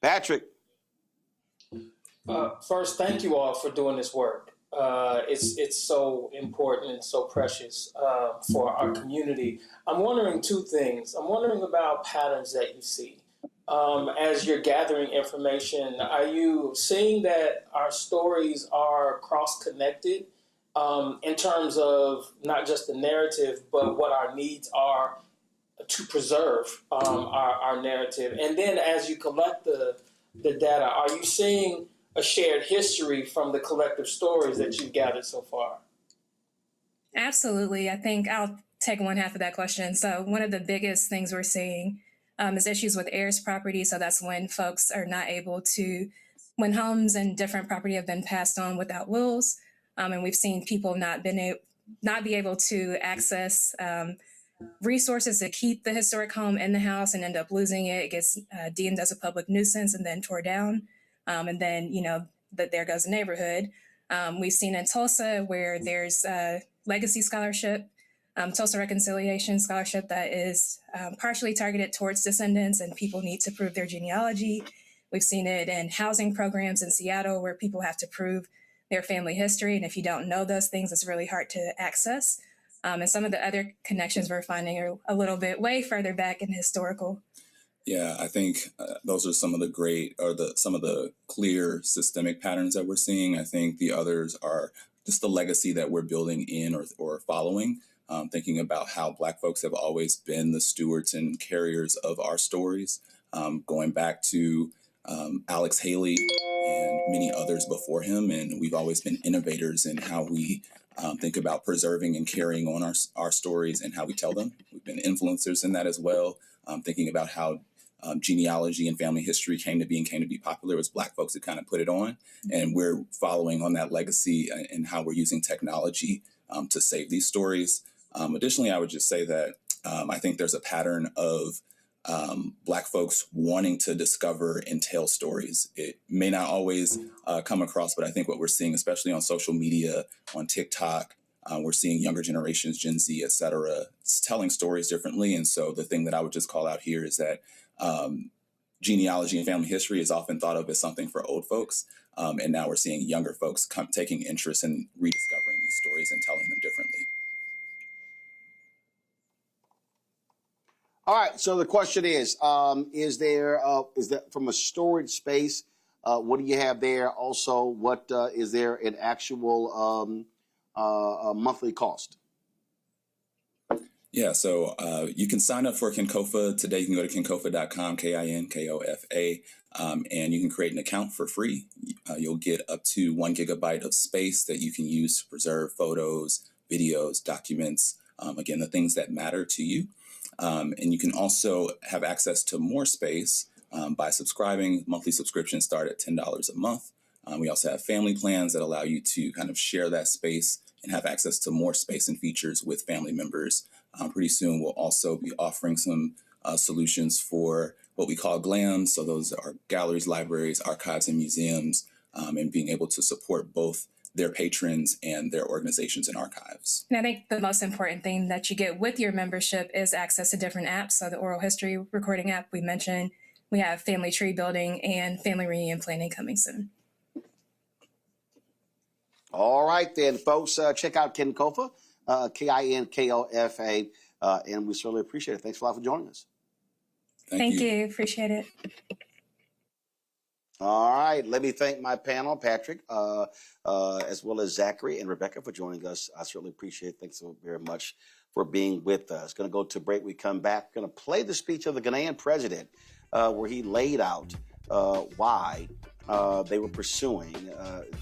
Patrick. First, thank you all for doing this work. It's so important and so precious for our community. I'm wondering two things. I'm wondering about patterns that you see. As you're gathering information, are you seeing that our stories are cross-connected in terms of not just the narrative, but what our needs are to preserve our narrative? And then as you collect the data, are you seeing a shared history from the collective stories that you've gathered so far? Absolutely. I think I'll take one half of that question. So one of the biggest things we're seeing is issues with heirs property. So that's when folks are not able to, when homes and different property have been passed on without wills. And we've seen people not be able to access resources to keep the historic home in the house and end up losing it. It gets deemed as a public nuisance and then tore down. And then, there goes the neighborhood. We've seen in Tulsa where there's a legacy scholarship, Tulsa Reconciliation Scholarship that is partially targeted towards descendants and people need to prove their genealogy. We've seen it in housing programs in Seattle where people have to prove their family history. And if you don't know those things, it's really hard to access. And some of the other connections we're finding are a little bit way further back in historical. Yeah, I think those are some of the some of the clear systemic patterns that we're seeing. I think the others are just the legacy that we're building in or following, thinking about how Black folks have always been the stewards and carriers of our stories, going back to Alex Haley and many others before him. And we've always been innovators in how we think about preserving and carrying on our stories and how we tell them. We've been influencers in that as well, thinking about how genealogy and family history came to be popular. It was Black folks that kind of put it on. And we're following on that legacy and how we're using technology to save these stories. Additionally, I would just say that I think there's a pattern of Black folks wanting to discover and tell stories. It may not always come across, but I think what we're seeing, especially on social media, on TikTok, we're seeing younger generations, Gen Z, et cetera, telling stories differently. And so the thing that I would just call out here is that genealogy and family history is often thought of as something for old folks. And now we're seeing younger folks taking interest in rediscovering these stories and telling them differently. All right. So the question is that from a storage space, what do you have there? Also, what is there an actual monthly cost? Yeah, so you can sign up for Kinkofa today. You can go to kinkofa.com, KINKOFA, and you can create an account for free. You'll get up to 1 gigabyte of space that you can use to preserve photos, videos, documents, again, the things that matter to you. And you can also have access to more space by subscribing. Monthly subscriptions start at $10 a month. We also have family plans that allow you to kind of share that space and have access to more space and features with family members. Pretty soon, we'll also be offering some solutions for what we call GLAMs. So those are galleries, libraries, archives, and museums, and being able to support both their patrons and their organizations and archives. And I think the most important thing that you get with your membership is access to different apps. So the oral history recording app we mentioned, we have family tree building and family reunion planning coming soon. All right, then, folks, check out Ken Kofa, Kinkofa, and we certainly appreciate it. Thanks a lot for joining us. Thank you. Appreciate it. All right, let me thank my panel, Patrick, as well as Zachary and Rebecca for joining us. I certainly appreciate it. Thanks so very much for being with us. Going to go to break. We come back. Going to play the speech of the Ghanaian president where he laid out why they were pursuing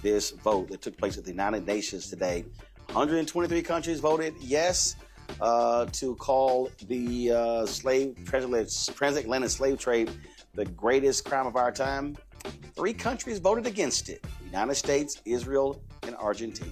this vote that took place at the United Nations today. 123 countries voted yes to call the transatlantic slave trade the greatest crime of our time. 3 countries voted against it: the United States, Israel, and Argentina.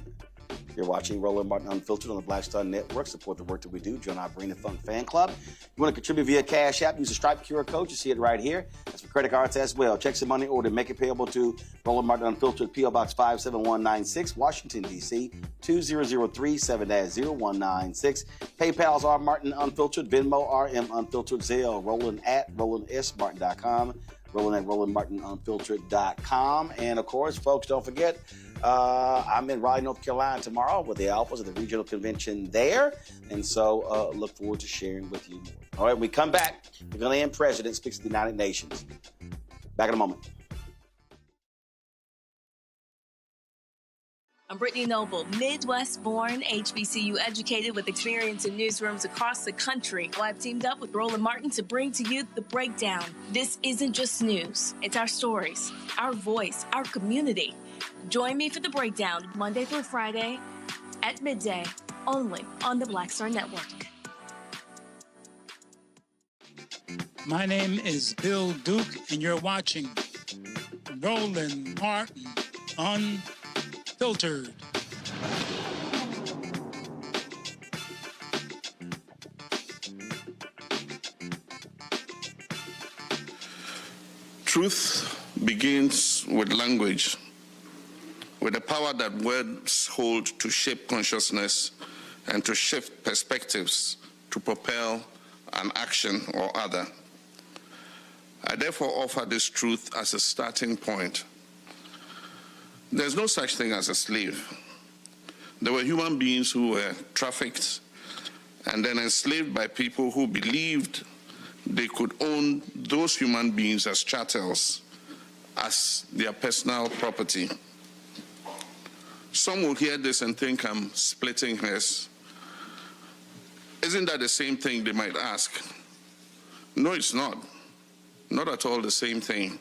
You're watching Roland Martin Unfiltered on the Black Star Network. Support the work that we do. Join our Bring the Funk fan club. You want to contribute via Cash App, use the Stripe QR code. You see it right here. That's for credit cards as well. Checks and money order. Make it payable to Roland Martin Unfiltered, P.O. Box 57196, Washington, D.C. 20037-0196. PayPal's R Martin Unfiltered, Venmo RM Unfiltered, Zelle, Roland at RolandSMartin.com. Roland at RolandMartinUnfiltered.com. And of course, folks, don't forget, I'm in Raleigh, North Carolina tomorrow with the Alphas at the regional convention there. And so look forward to sharing with you more. All right, when we come back, the Ghanaian president speaks to the United Nations. Back in a moment. I'm Brittany Noble, Midwest-born, HBCU educated with experience in newsrooms across the country. Well, I've teamed up with Roland Martin to bring to you The Breakdown. This isn't just news. It's our stories, our voice, our community. Join me for The Breakdown, Monday through Friday at midday, only on the Black Star Network. My name is Bill Duke, and you're watching Roland Martin Unfiltered. Truth begins with language, with the power that words hold to shape consciousness and to shift perspectives to propel an action or other. I therefore offer this truth as a starting point. There's no such thing as a slave. There were human beings who were trafficked and then enslaved by people who believed they could own those human beings as chattels, as their personal property. Some will hear this and think I'm splitting hairs. Isn't that the same thing, they might ask? No, it's not. Not at all the same thing.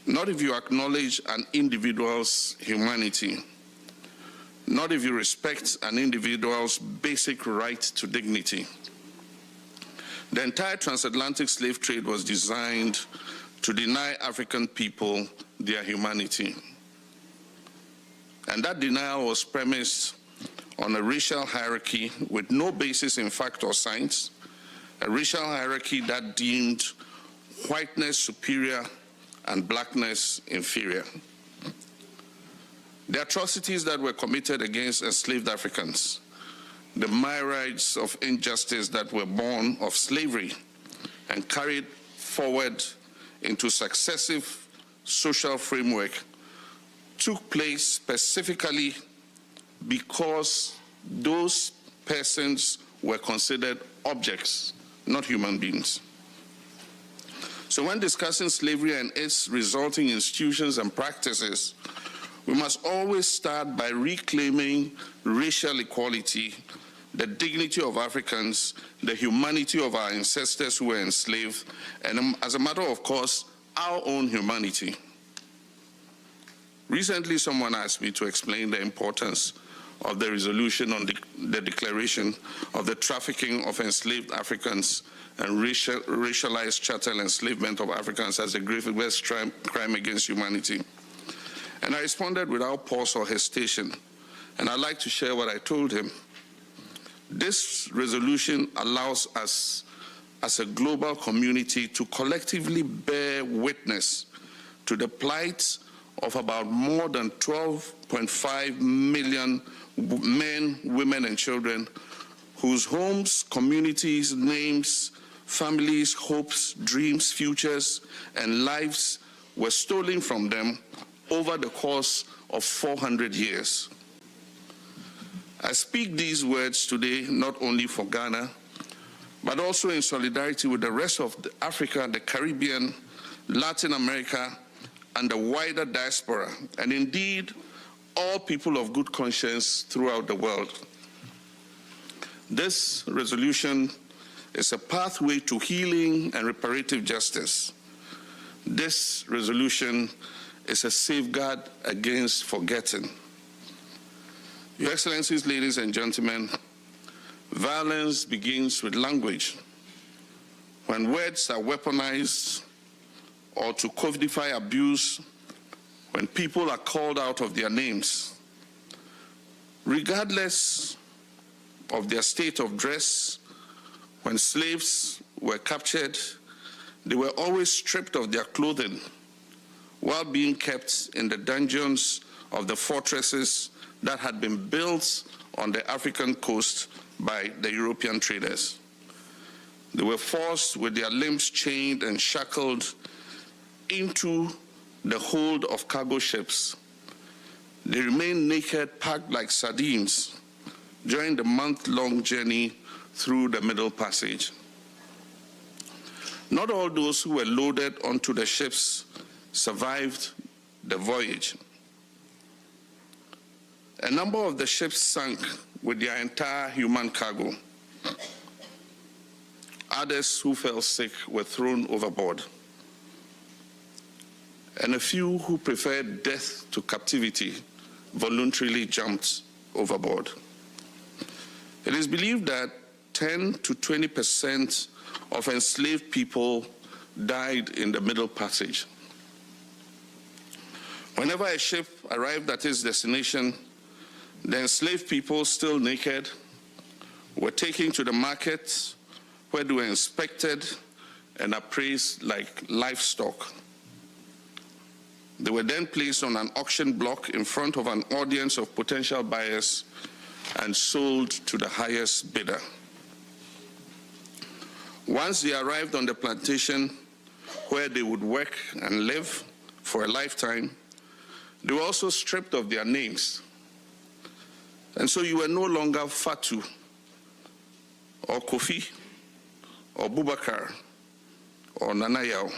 Not if you acknowledge an individual's humanity. Not if you respect an individual's basic right to dignity. The entire transatlantic slave trade was designed to deny African people their humanity. And that denial was premised on a racial hierarchy with no basis in fact or science, a racial hierarchy that deemed whiteness superior and blackness inferior. The atrocities that were committed against enslaved Africans, the myriads of injustice that were born of slavery and carried forward into successive social framework, took place specifically because those persons were considered objects, not human beings. So when discussing slavery and its resulting institutions and practices, we must always start by reclaiming racial equality, the dignity of Africans, the humanity of our ancestors who were enslaved, and as a matter of course, our own humanity. Recently, someone asked me to explain the importance of the resolution on the declaration of the trafficking of enslaved Africans and racialized chattel enslavement of Africans as a grievous crime against humanity. And I responded without pause or hesitation, and I'd like to share what I told him. This resolution allows us as a global community to collectively bear witness to the plight of about more than 12.5 million men, women, and children whose homes, communities, names, families, hopes, dreams, futures, and lives were stolen from them over the course of 400 years. I speak these words today not only for Ghana, but also in solidarity with the rest of Africa, the Caribbean, Latin America, and the wider diaspora, and indeed all people of good conscience throughout the world. This resolution is a pathway to healing and reparative justice. This resolution is a safeguard against forgetting. Your Excellencies, ladies and gentlemen, violence begins with language. When words are weaponized or to codify abuse, when people are called out of their names, regardless of their state of dress, when slaves were captured, they were always stripped of their clothing while being kept in the dungeons of the fortresses that had been built on the African coast by the European traders. They were forced with their limbs chained and shackled into the hold of cargo ships. They remained naked, packed like sardines during the month-long journey through the Middle Passage. Not all those who were loaded onto the ships survived the voyage. A number of the ships sank with their entire human cargo. Others who fell sick were thrown overboard. And a few who preferred death to captivity voluntarily jumped overboard. It is believed that 10 to 20% of enslaved people died in the Middle Passage. Whenever a ship arrived at its destination, the enslaved people, still naked, were taken to the market where they were inspected and appraised like livestock. They were then placed on an auction block in front of an audience of potential buyers and sold to the highest bidder. Once they arrived on the plantation where they would work and live for a lifetime, they were also stripped of their names. And so you were no longer Fatu, or Kofi, or Bubakar, or Nanayao,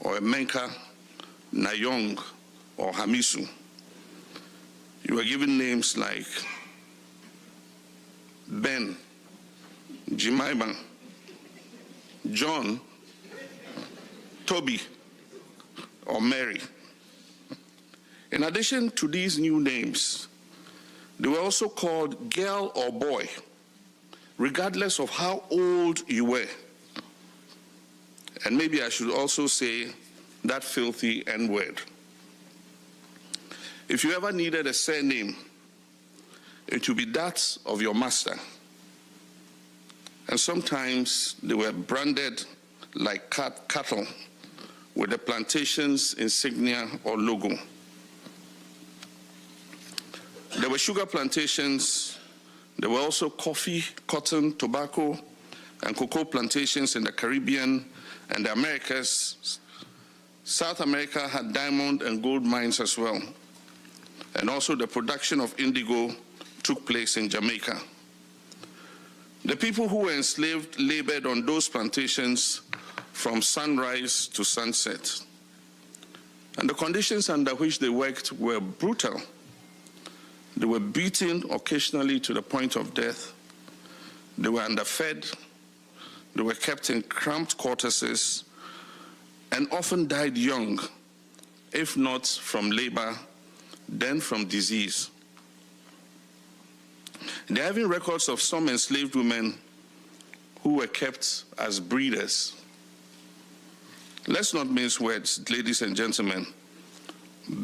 or Emenka, Nayong, or Hamisu. You were given names like Ben, Jemima, John, Toby, or Mary. In addition to these new names, they were also called girl or boy, regardless of how old you were. And maybe I should also say that filthy N-word. If you ever needed a surname, it would be that of your master. And sometimes they were branded like cattle with the plantation's insignia or logo. There were sugar plantations. There were also coffee, cotton, tobacco, and cocoa plantations in the Caribbean and the Americas. South America had diamond and gold mines as well. And also the production of indigo took place in Jamaica. The people who were enslaved labored on those plantations from sunrise to sunset. And the conditions under which they worked were brutal. They were beaten occasionally to the point of death. They were underfed. They were kept in cramped quarters and often died young, if not from labor, then from disease. They're having records of some enslaved women who were kept as breeders. Let's not mince words, ladies and gentlemen.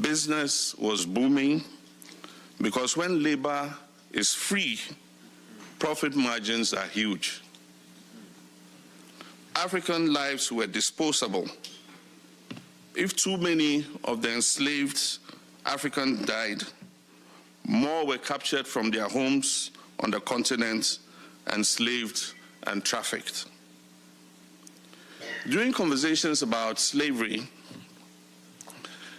Business was booming because when labor is free, profit margins are huge. African lives were disposable. If too many of the enslaved Africans died, more were captured from their homes on the continent, enslaved and trafficked. During conversations about slavery,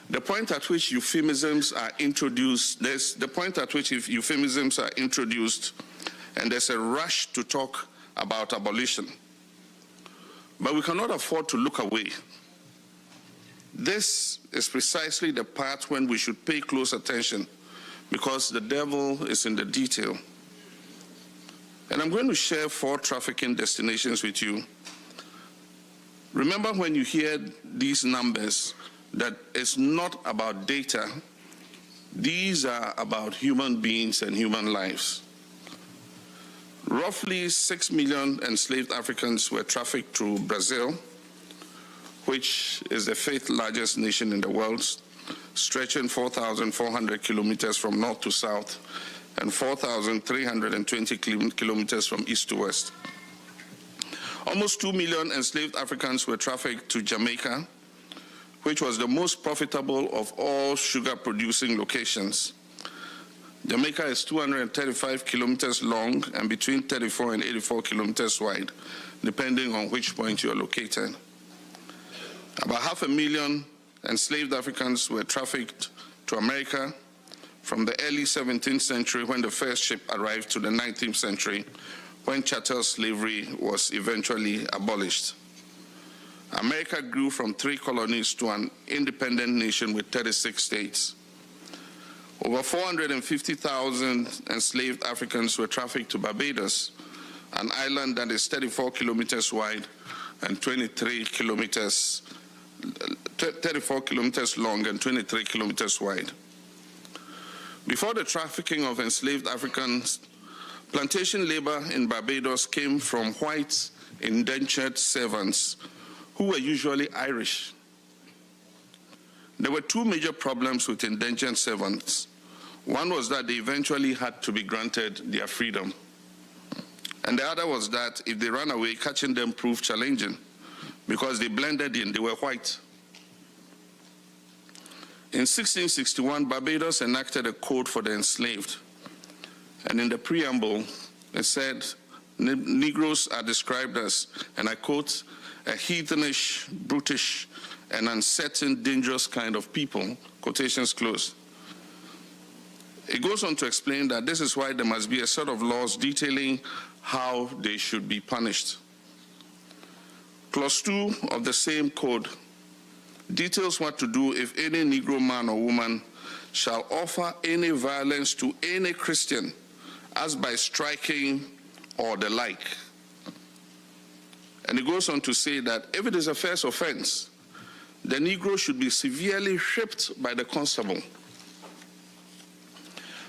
the point at which euphemisms are introduced, and there's a rush to talk about abolition. But we cannot afford to look away. This is precisely the part when we should pay close attention, because the devil is in the detail. And I'm going to share 4 trafficking destinations with you. Remember, when you hear these numbers, that it's not about data. These are about human beings and human lives. Roughly 6 million enslaved Africans were trafficked to Brazil, which is the 5th largest nation in the world, stretching 4,400 kilometers from north to south and 4,320 kilometers from east to west. Almost 2 million enslaved Africans were trafficked to Jamaica, which was the most profitable of all sugar-producing locations. Jamaica is 235 kilometers long and between 34 and 84 kilometers wide, depending on which point you are located. About 500,000 enslaved Africans were trafficked to America from the early 17th century, when the first ship arrived, to the 19th century, when chattel slavery was eventually abolished. America grew from 3 colonies to an independent nation with 36 states. Over 450,000 enslaved Africans were trafficked to Barbados, an island that is 34 kilometers wide and 34 kilometers long and 23 kilometers wide. Before the trafficking of enslaved Africans, plantation labor in Barbados came from white indentured servants who were usually Irish. There were 2 major problems with indentured servants. One was that they eventually had to be granted their freedom. And the other was that if they ran away, catching them proved challenging because they blended in, they were white. In 1661, Barbados enacted a code for the enslaved. And in the preamble, it said, Negroes are described as, and I quote, a heathenish, brutish, and uncertain, dangerous kind of people, quotations closed. It goes on to explain that this is why there must be a set of laws detailing how they should be punished. Clause 2 of the same code details what to do if any Negro man or woman shall offer any violence to any Christian, as by striking or the like. And it goes on to say that if it is a first offense, the Negro should be severely whipped by the constable.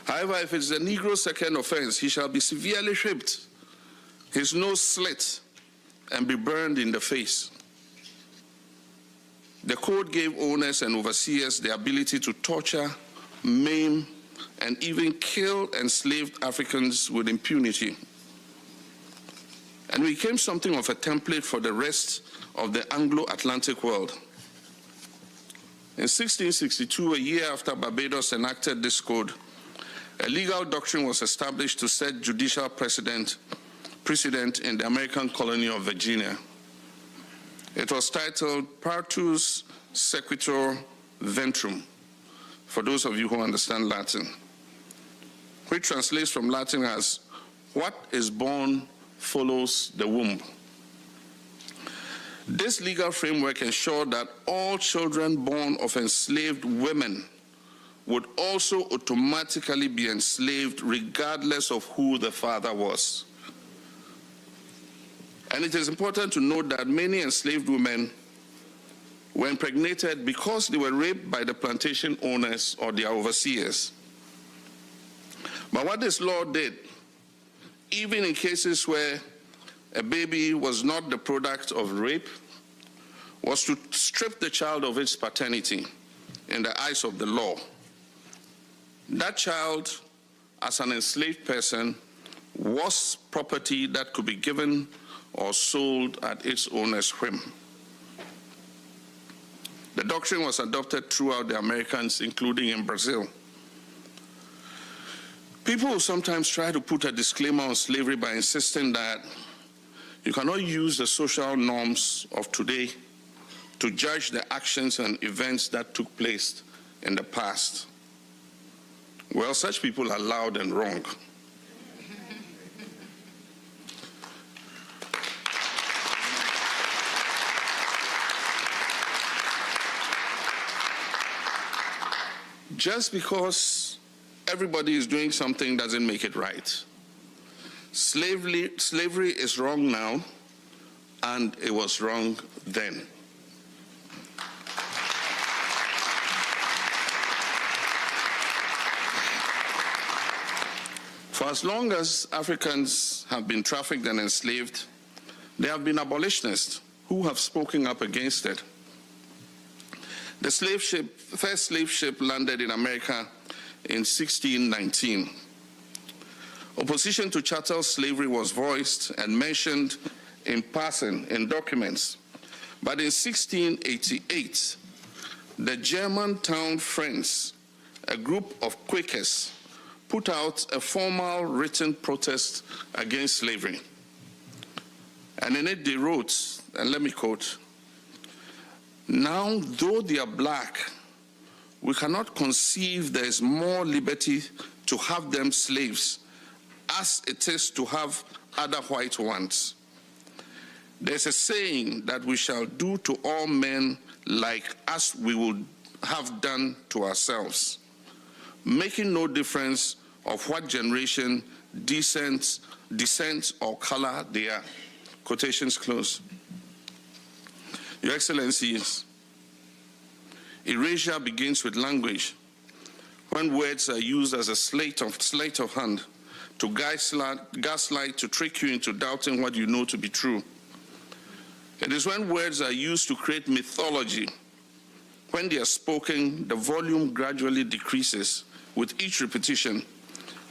However, if it's the Negro's second offense, he shall be severely whipped, his nose slit, and be burned in the face. The code gave owners and overseers the ability to torture, maim, and even kill enslaved Africans with impunity. And it became something of a template for the rest of the Anglo-Atlantic world. In 1662, a year after Barbados enacted this code, a legal doctrine was established to set judicial precedent in the American colony of Virginia. It was titled Partus Sequitur Ventrum, for those of you who understand Latin, which translates from Latin as, what is born follows the womb. This legal framework ensured that all children born of enslaved women would also automatically be enslaved regardless of who the father was. And it is important to note that many enslaved women were impregnated because they were raped by the plantation owners or their overseers. But what this law did even in cases where a baby was not the product of rape, was to strip the child of its paternity in the eyes of the law. That child, as an enslaved person, was property that could be given or sold at its owner's whim. The doctrine was adopted throughout the Americas, including in Brazil. People will sometimes try to put a disclaimer on slavery by insisting that you cannot use the social norms of today to judge the actions and events that took place in the past. Well, such people are loud and wrong. Just because everybody is doing something doesn't make it right. Slavery is wrong now, and it was wrong then. For as long as Africans have been trafficked and enslaved, there have been abolitionists who have spoken up against it. The first slave ship landed in America in 1619. Opposition to chattel slavery was voiced and mentioned in passing in documents. But in 1688, the Germantown Friends, a group of Quakers, put out a formal written protest against slavery. And in it they wrote, and let me quote, "Now, though they are black, we cannot conceive there is more liberty to have them slaves as it is to have other white ones. There's a saying that we shall do to all men like as we would have done to ourselves, making no difference of what generation, descent, or color they are." Quotations close. Your Excellencies, erasure begins with language. When words are used as a sleight of hand to gaslight, to trick you into doubting what you know to be true. It is when words are used to create mythology. When they are spoken, the volume gradually decreases with each repetition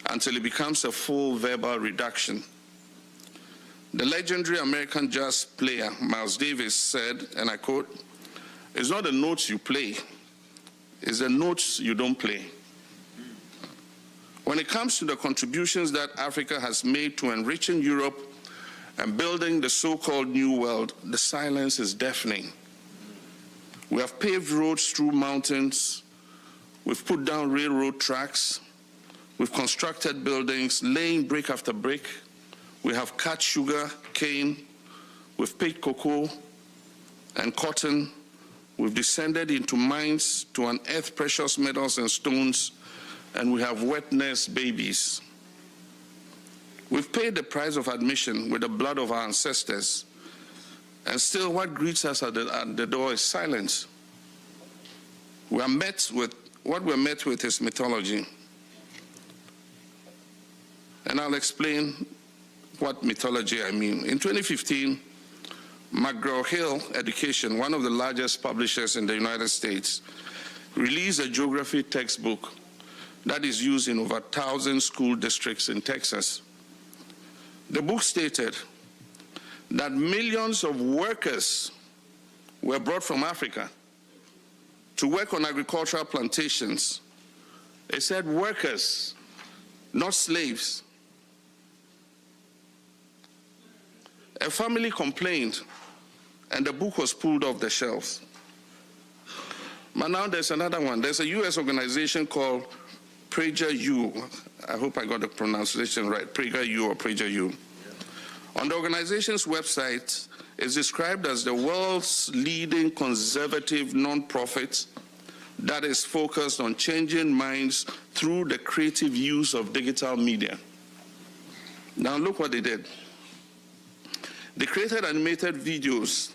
until it becomes a full verbal reduction. The legendary American jazz player Miles Davis said, and I quote, "It's not the notes you play, it's the notes you don't play." When it comes to the contributions that Africa has made to enriching Europe and building the so-called New World, the silence is deafening. We have paved roads through mountains, we've put down railroad tracks, we've constructed buildings, laying brick after brick, we have cut sugar, cane, we've picked cocoa and cotton, we've descended into mines to unearth precious metals and stones, and we have wet nurse babies. We've paid the price of admission with the blood of our ancestors, and still what greets us at the door is silence. What we're met with is mythology. And I'll explain what mythology I mean. In 2015, McGraw-Hill Education, one of the largest publishers in the United States, released a geography textbook that is used in over 1,000 school districts in Texas. The book stated that millions of workers were brought from Africa to work on agricultural plantations. It said workers, not slaves. A family complained, and the book was pulled off the shelves. But now there's another one. There's a U.S. organization called PragerU. I hope I got the pronunciation right, PragerU or PragerU. On the organization's website, it's described as the world's leading conservative nonprofit that is focused on changing minds through the creative use of digital media. Now look what they did. They created animated videos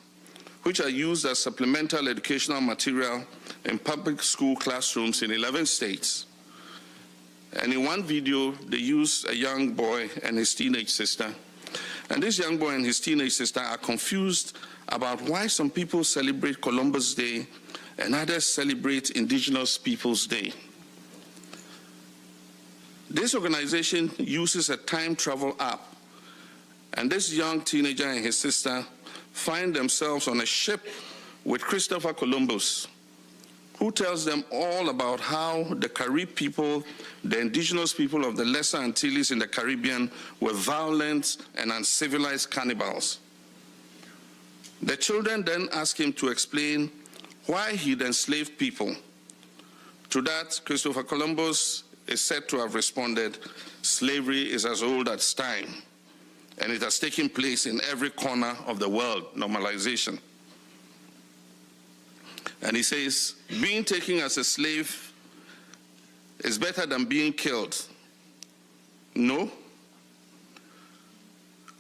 which are used as supplemental educational material in public school classrooms in 11 states. And in one video, they use a young boy and his teenage sister. And this young boy and his teenage sister are confused about why some people celebrate Columbus Day and others celebrate Indigenous Peoples Day. This organization uses a time travel app, and this young teenager and his sister find themselves on a ship with Christopher Columbus, who tells them all about how the Carib people, the indigenous people of the Lesser Antilles in the Caribbean, were violent and uncivilized cannibals. The children then ask him to explain why he'd enslaved people. To that, Christopher Columbus is said to have responded, "Slavery is as old as time, and it has taken place in every corner of the world," normalization. And he says, being taken as a slave is better than being killed. No,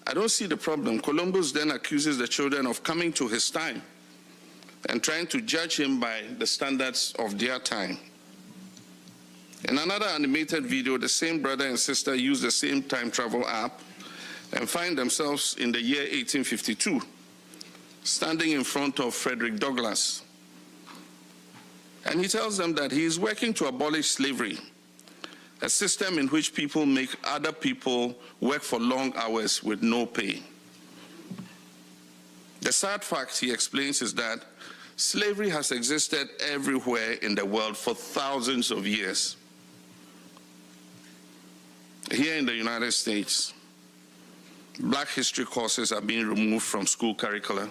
I don't see the problem. Columbus then accuses the children of coming to his time and trying to judge him by the standards of their time. In another animated video, the same brother and sister use the same time travel app and find themselves in the year 1852, standing in front of Frederick Douglass. And he tells them that he is working to abolish slavery, a system in which people make other people work for long hours with no pay. The sad fact, he explains, is that slavery has existed everywhere in the world for thousands of years. Here in the United States, Black history courses are being removed from school curricula.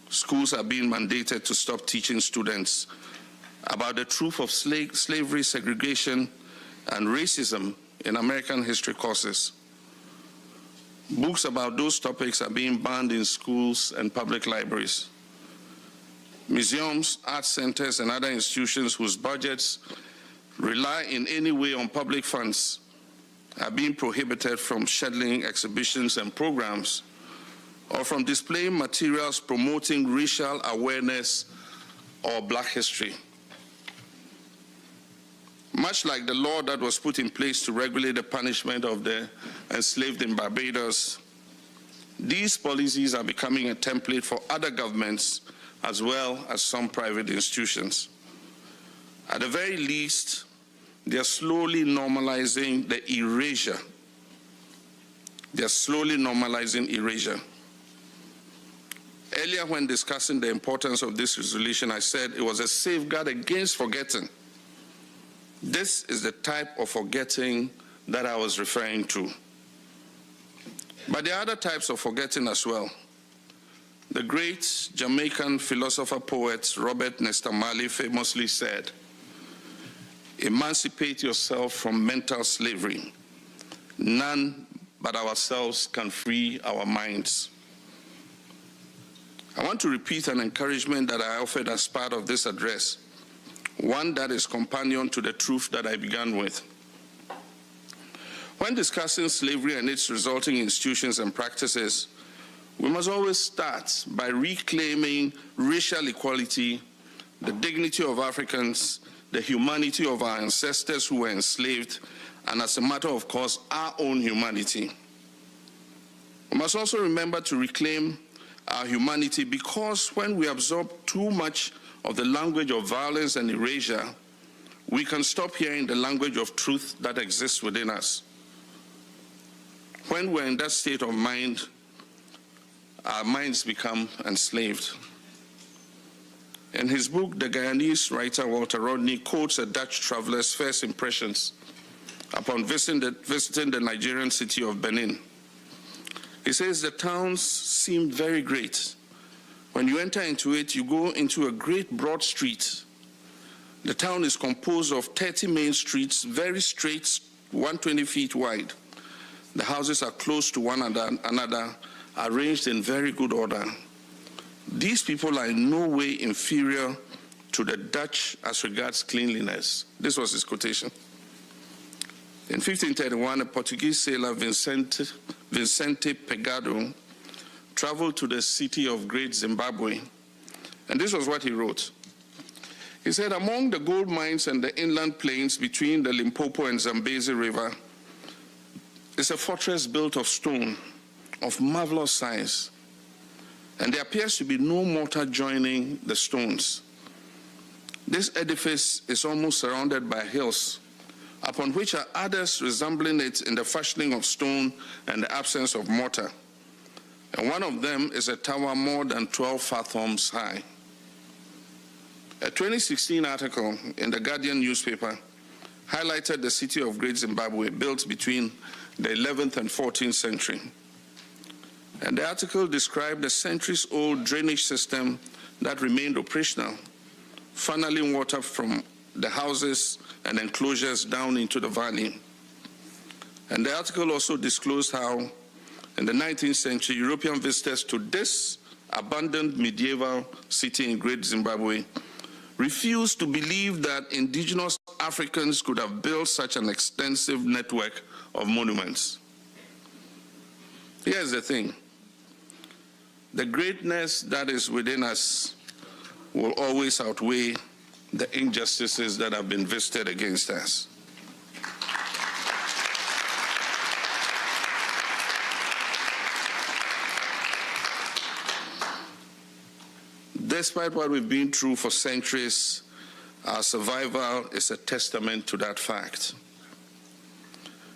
Schools are being mandated to stop teaching students about the truth of slavery, segregation, and racism in American history courses. Books about those topics are being banned in schools and public libraries. Museums, art centers, and other institutions whose budgets rely in any way on public funds are being prohibited from scheduling exhibitions and programs or from displaying materials promoting racial awareness or Black history. Much like the law that was put in place to regulate the punishment of the enslaved in Barbados, these policies are becoming a template for other governments as well as some private institutions. At the very least, they are slowly normalizing the erasure. They are slowly normalizing erasure. Earlier, when discussing the importance of this resolution, I said it was a safeguard against forgetting. This is the type of forgetting that I was referring to. But there are other types of forgetting as well. The great Jamaican philosopher-poet Robert Nesta Marley famously said, "Emancipate yourself from mental slavery. None but ourselves can free our minds." I want to repeat an encouragement that I offered as part of this address, one that is companion to the truth that I began with. When discussing slavery and its resulting institutions and practices, we must always start by reclaiming racial equality, the dignity of Africans, the humanity of our ancestors who were enslaved, and as a matter of course, our own humanity. We must also remember to reclaim our humanity, because when we absorb too much of the language of violence and erasure, we can stop hearing the language of truth that exists within us. When we're in that state of mind, our minds become enslaved. In his book, the Guyanese writer Walter Rodney quotes a Dutch traveler's first impressions upon visiting the Nigerian city of Benin. He says the towns seemed very great. When you enter into it, you go into a great broad street. The town is composed of 30 main streets, very straight, 120 feet wide. The houses are close to one another, arranged in very good order. These people are in no way inferior to the Dutch as regards cleanliness. This was his quotation. In 1531, a Portuguese sailor, Vicente Pegado, traveled to the city of Great Zimbabwe, and this was what he wrote. He said, among the gold mines and the inland plains between the Limpopo and Zambezi River is a fortress built of stone of marvelous size, and there appears to be no mortar joining the stones. This edifice is almost surrounded by hills, upon which are others resembling it in the fashioning of stone and the absence of mortar. And one of them is a tower more than 12 fathoms high. A 2016 article in the Guardian newspaper highlighted the city of Great Zimbabwe, built between the 11th and 14th century. And the article described a centuries-old drainage system that remained operational, funneling water from the houses and enclosures down into the valley. And the article also disclosed how, in the 19th century, European visitors to this abandoned medieval city in Great Zimbabwe refused to believe that indigenous Africans could have built such an extensive network of monuments. Here's the thing. The greatness that is within us will always outweigh the injustices that have been visited against us. Despite what we've been through for centuries, our survival is a testament to that fact.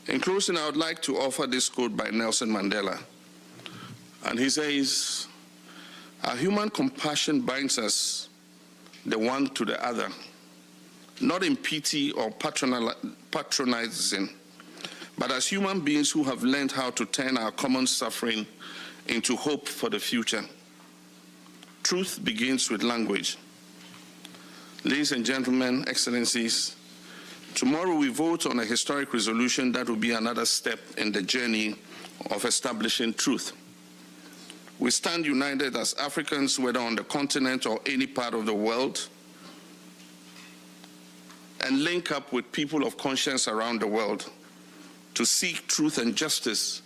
In closing, I would like to offer this quote by Nelson Mandela. And he says, our human compassion binds us the one to the other, not in pity or patronizing, but as human beings who have learned how to turn our common suffering into hope for the future. Truth begins with language. Ladies and gentlemen, excellencies, tomorrow we vote on a historic resolution that will be another step in the journey of establishing truth. We stand united as Africans, whether on the continent or any part of the world, and link up with people of conscience around the world to seek truth and justice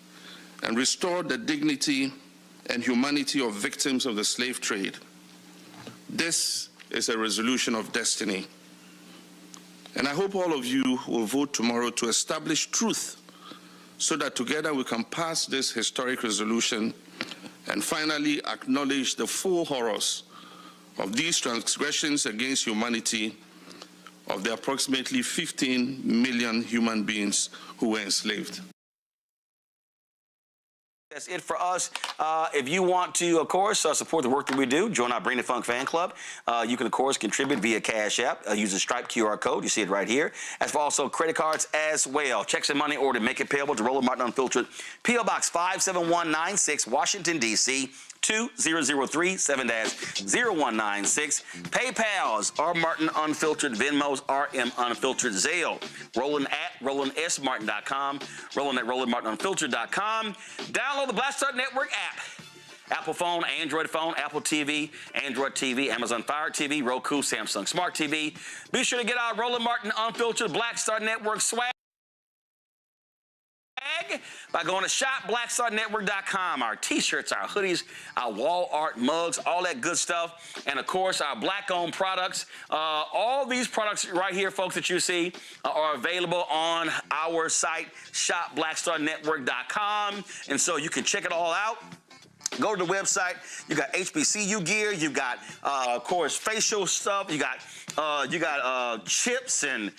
and restore the dignity and humanity of victims of the slave trade. This is a resolution of destiny. And I hope all of you will vote tomorrow to establish truth so that together we can pass this historic resolution and finally acknowledge the full horrors of these transgressions against humanity of the approximately 15 million human beings who were enslaved. That's it for us. If you want to, of course, support the work that we do, join our Bring the Funk fan club. You can, of course, contribute via Cash App. Use the Stripe QR code. You see it right here. As for also credit cards as well. Checks and money order. Make it payable to Roland Martin Unfiltered. P.O. Box 57196, Washington, D.C. 2003 7-0196. PayPal's R Martin Unfiltered, Venmo's RM Unfiltered, Zelle. Roland at RolandSMartin.com. Roland at RolandMartinUnfiltered.com. Download the Black Star Network app. Apple phone, Android phone, Apple TV, Android TV, Amazon Fire TV, Roku, Samsung Smart TV. Be sure to get our Roland Martin Unfiltered Black Star Network swag by going to shopblackstarnetwork.com. Our t-shirts, our hoodies, our wall art mugs, all that good stuff. And of course, our black-owned products. All these products right here, folks, that you see are available on our site, shopblackstarnetwork.com. And so you can check it all out. Go to the website. You got HBCU gear. You got, of course, facial stuff. You got chips, and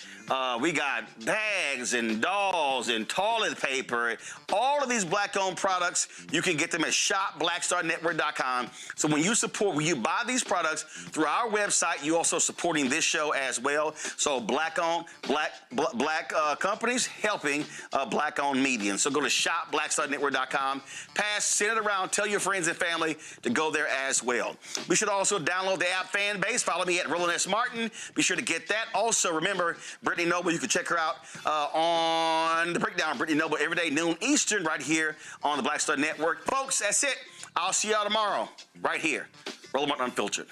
we got bags and dolls and toilet paper. All of these black-owned products, you can get them at shopblackstarnetwork.com. So when you buy these products through our website, you also supporting this show as well. So black-owned, black companies helping black-owned media. So go to shopblackstarnetwork.com. Send it around. Tell your friends and family to go there as well. We should also download the app Fan Base. Follow me at Roland S. Martin. Be sure to get that. Also, remember, Brittany Noble, you can check her out on The Breakdown. Brittany Noble every day, noon Eastern, right here on the Black Star Network. Folks, that's it. I'll see y'all tomorrow, right here. Roland Martin Unfiltered.